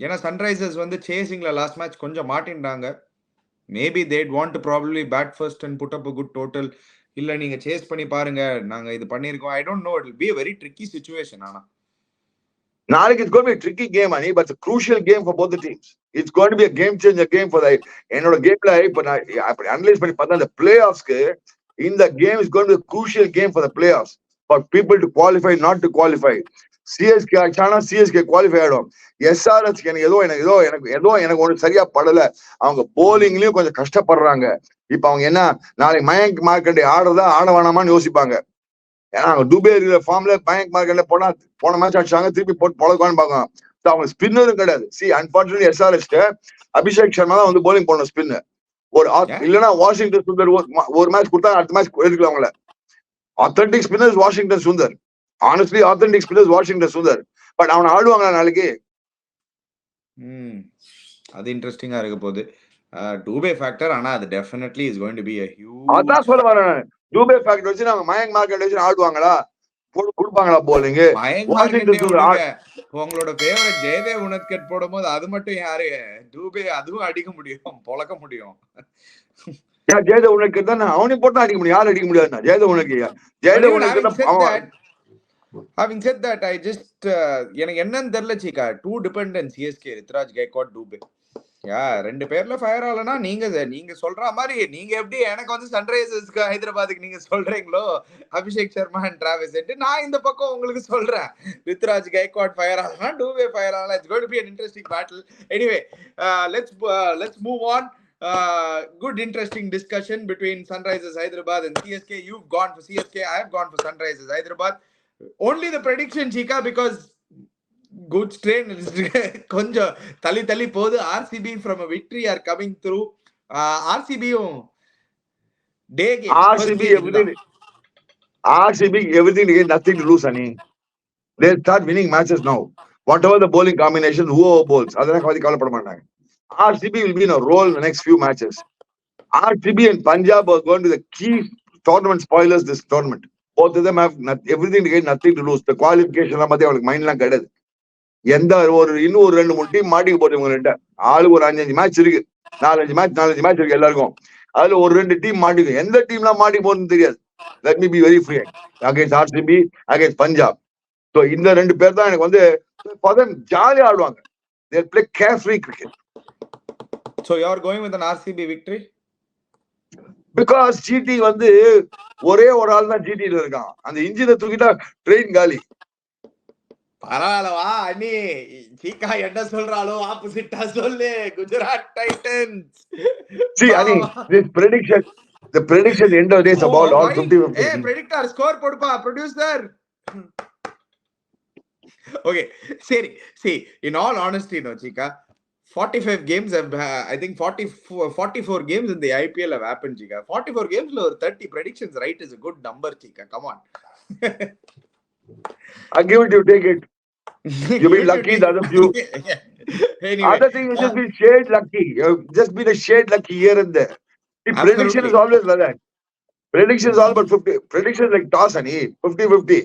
ஏன்னா Sunrisers வந்து சேசிங்ல last match கொஞ்சம் மாட்டின்றாங்க. Maybe they'd want to probably bat first and put up a good total. இல்ல நீங்க chase பண்ணி பாருங்க, நாங்க இது பண்ணிருக்கோம். I don't know, it will be a very tricky situation. ஆனா நாளைக்கு it's going to be a tricky game, Ani, but it's a crucial game for both the teams. It's going to be a game changer game for the என்னோட கேம்ல இப்ப நான் analyse பண்ணி பார்த்தா the playoffsக்கு in the game is going to be a crucial game for the playoffs, for people to qualify, not to qualify. CSK ஆச்சானா CSK qualify ஆயிடும். SRH எனக்கு ஒன்று சரியா படல. அவங்க போலிங்லயும் கொஞ்சம் கஷ்டப்படுறாங்க. இப்ப அவங்க என்ன நாளைக்கு மயங்க் மார்க்கெண்டை ஆடுறதா ஆட வேணாமான்னு யோசிப்பாங்க. ஏன்னா அவங்க துபே இருக்கிற ஃபார்ம்ல மயங்க் மார்க்கெண்ட்ல போன மேட்ச் அடிச்சாங்க, திருப்பி போட்டு பொழக்கான்னு பாக்கலாம். அவங்க ஸ்பின்னரும் கிடையாது. அன்பார்ச்சுனேட்லி SRH அபிஷேக் சர்மா தான் வந்து போலிங் போடணும் ஸ்பின்னு. இல்லைன்னா வாஷிங்டன் சுந்தர் ஒரு மேட்ச் கொடுத்தா அடுத்த மேட்ச் எடுக்கலாம் அவங்கள. Authentic spinner Washington Sundar. Honestly, authentic spinners Washington Sundar. But அவன் ஆடுவாங்களா நாளைக்கு? அது இன்ட்ரெஸ்டிங்கா இருக்க போகுது. டூபே ஃபேக்டர், ஆனா அது definitely is going to be a huge. அதான் சொல்ல வரேன். டூபே ஃபேக்டர் வச்சு நம்ம மயங்க் மார்க்கெட் வச்சு ஆடுவாங்களா? கொடுப்பாங்களா bowling? மயங்க் வாஷிங்டன் மார்க்கெட்டே சுந்தர் விடுங்க. உங்களோட ஃபேவரட் ஜெயதேவ் உனத்கட் போடும்போது அது மட்டும் யாரு டூபே அதுவும் அடிக்க முடியும், பொளக்க முடியும். ஜெயதேவ் உனக்கு தான் அவனை போட்டு அடிக்க முடியும், யாரும் அடிக்க முடியாதுண்ணா. ஜெயதேவ் உனக்கு ஜெயதேவ் உனக்கு Having said that, I just எனக்கு என்னன்னு தெரியல Cheeka, too dependent CSK, Ruturaj Gaikwad, Dube. ரெண்டு பேர்ல ஃபயர் ஆகலன்னா நீங்க சொல்ற மாதிரி நீங்க எப்படி எனக்கு வந்து சன்ரைசர்ஸ்க்கு ஹைதராபாத்துக்கு நீங்க சொல்றீங்களோ Abhishek Sharma and Travis head, நான் இந்த பக்கம் உங்களுக்கு சொல்றேன் ரித்ராஜ் கைக்வாட் ஃபயர் ஆகலாம், டூபே ஃபயர் ஆகலாம். It's going to be an interesting battle. Anyway, let's move on. Good interesting discussion between Sunrisers Hyderabad and CSK. You've gone for CSK, I have gone for Sunrisers Hyderabad. Only the prediction Chika, because good strain konja tali podu. RCB from a victory are coming through. RCB day game, RCB everything again, nothing to lose. Ani they start winning matches now, whatever the bowling combination, whoever bowls adana kavadi pada maatanga. RCB will be in a role in the next few matches. RCB and Punjab are going to the key tournament spoilers this tournament. Both of them have everything to get, nothing to lose. The qualification அவங்களுக்கு மைண்ட்லாம் கிடையாது. எந்த இன்னும் ஒரு 2-3 team மாட்டிக்க போட்டு இவங்க ஆளுக்கு ஒரு 5-5 மேட்ச் இருக்கு, 4-5 மேட்ச் இருக்கு எல்லாருக்கும். அதுல ஒரு 2 டீம் மாட்டிக்கும். எந்த டீம்லாம் மாட்டிக்க போறதுன்னு தெரியாது. Let me be very frank. Against RCB, against Punjab. So இந்த 2 பேர் தான் எனக்கு வந்து ஜாலியா ஆடுவாங்க. They'll play carefree cricket. So you are going with an RCB victory? Because GT வந்து ஒரே ஒரு ஆள் தான் GTல இருக்கான். அந்த இன்ஜினை தூக்கிட்டா ட்ரெயின் காலி. பரவாயில்லவா அண்ணி, சீக்கா என்ன சொல்றாலோ ஆப்போசிட்டா சொல்லு. Gujarat Titans. See, Ani, this prediction, the prediction end of the day is about all 50-50. Hey, predictor, score போடுப்பா producer. Okay, see, in all honesty, no, Chika, 45 games have, I think 44 games in the IPL have happened, Chika. 44 games, 30 predictions right is a good number, Chika. Come on. I give it, you take it. You be lucky, the other few. Anyway, Other thing is just be shade lucky. Just be the shade lucky here and there. The prediction is always like that. Prediction is all about 50. Prediction is like toss, Ani, 50-50.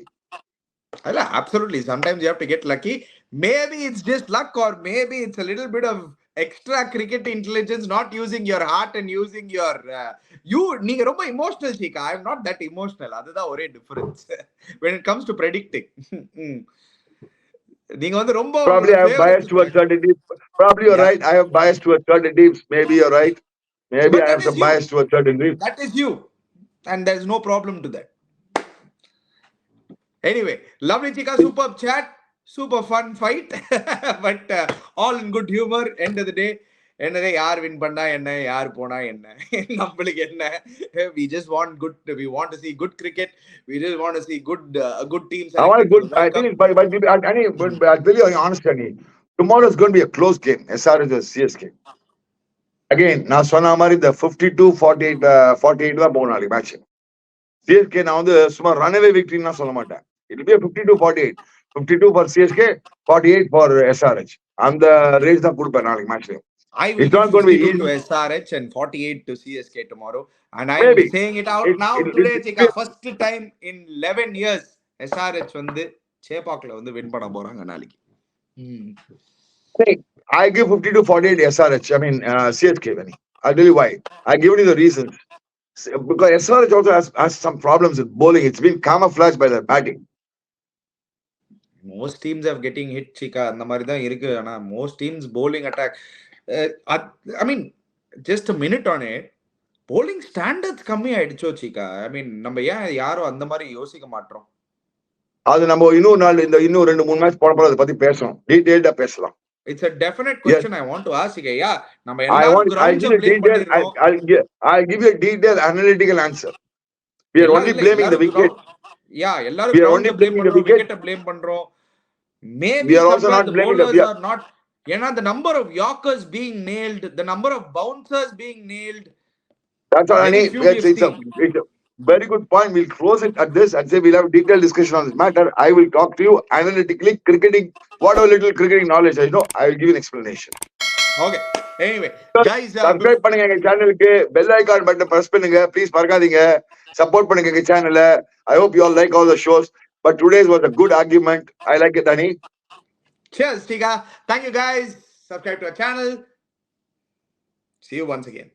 Absolutely. Sometimes you have to get lucky. Maybe it's just luck, or maybe it's a little bit of extra cricket intelligence, not using your heart and using your நீங்க ரொம்ப emotional, Chika. I'm not that emotional. அதுதான் ஒரே difference when it comes to predicting. நீங்க வந்து ரொம்ப Probably I have biased towards certain teams. Probably you're right. I have biased towards certain teams. Maybe you're right. Maybe I have some bias towards certain teams. That is you, and there's no problem to that. Anyway, lovely, Chika. Superb chat. Super fun fight. But all in good humor. End of the day, யார் win பண்ணா என்ன, யார் போனா என்ன, நம்மளுக்கு என்ன. We just want good. We want to see good cricket. We just want to see good teams. I want good. I think, but I'll tell you honestly, tomorrow is going to be a close game. SRH versus CSK. Again, நான் சொன்ன மாதிரி இந்த 52-48 தான் போகணும் நாளைக்கு match. CSK நான் வந்து சும்மா ரன்அவே விக்டரின்னு சொல்ல மாட்டேன். It will be a 52-48. 52 for CSK, 48 for SRH. அந்த ரேஞ்ச் தான் கொடுப்பேன் நாளைக்கு மேட்ச்ல. I will give 52 to SRH and 48 to CSK tomorrow. And I am saying it out now today, Chika. First time in 11 years, SRH வந்து சேப்பாக்ல வந்து win பண்ண போறாங்க நாளைக்கு. I give 52-48 SRH. I mean CSK. I'll tell you why. I give you the reasons. Because SRH also has some problems with bowling. It's been camouflaged by their batting. Most teams are getting hit, Chika. அந்த மாதிரி தான் இருக்கு. ஆனா most teams bowling attack. I mean, just a minute on it. Bowling standards கம்மி ஆயிடுச்சோ, Chika. I mean, நம்ம ஏன் யாரும் அந்த மாதிரி யோசிக்க மாட்டோம்? அது நம்ம இன்னொரு நாள் இந்த இன்னும் 2-3 மேட்ச் போனப்போ அதை பத்தி பேசலாம். டீடைலா பேசலாம். It's a definite question. I want to ask you. Yeah, நம்ம எல்லாரும் grounds blame பண்ணிரோம். I'll give you a detailed analytical answer. We are only blaming the wicket. Yeah, எல்லாரும் grounds blame பண்றோம், wicket blame பண்றோம். Maybe we are also not blaming the bowlers are not. ஏன்னா the number of Yorkers being nailed, the number of bouncers being nailed. That's all I need. It's a very good point. We'll close it at this and say we'll have a detailed discussion on this matter. I will talk to you analytically, cricketing, whatever little cricketing knowledge I know, I will give you an explanation. Okay. Anyway, guys, subscribe பண்ணுங்க எங்க சேனலுக்கு, bell icon button press பண்ணுங்க. Please மறக்காதீங்க. Support பண்ணுங்க எங்க சேனலை. I hope you all like all the shows. But today's was a good argument. I like it, Dani. Cheers, Tika. Thank you, guys. Subscribe to our channel. See you once again.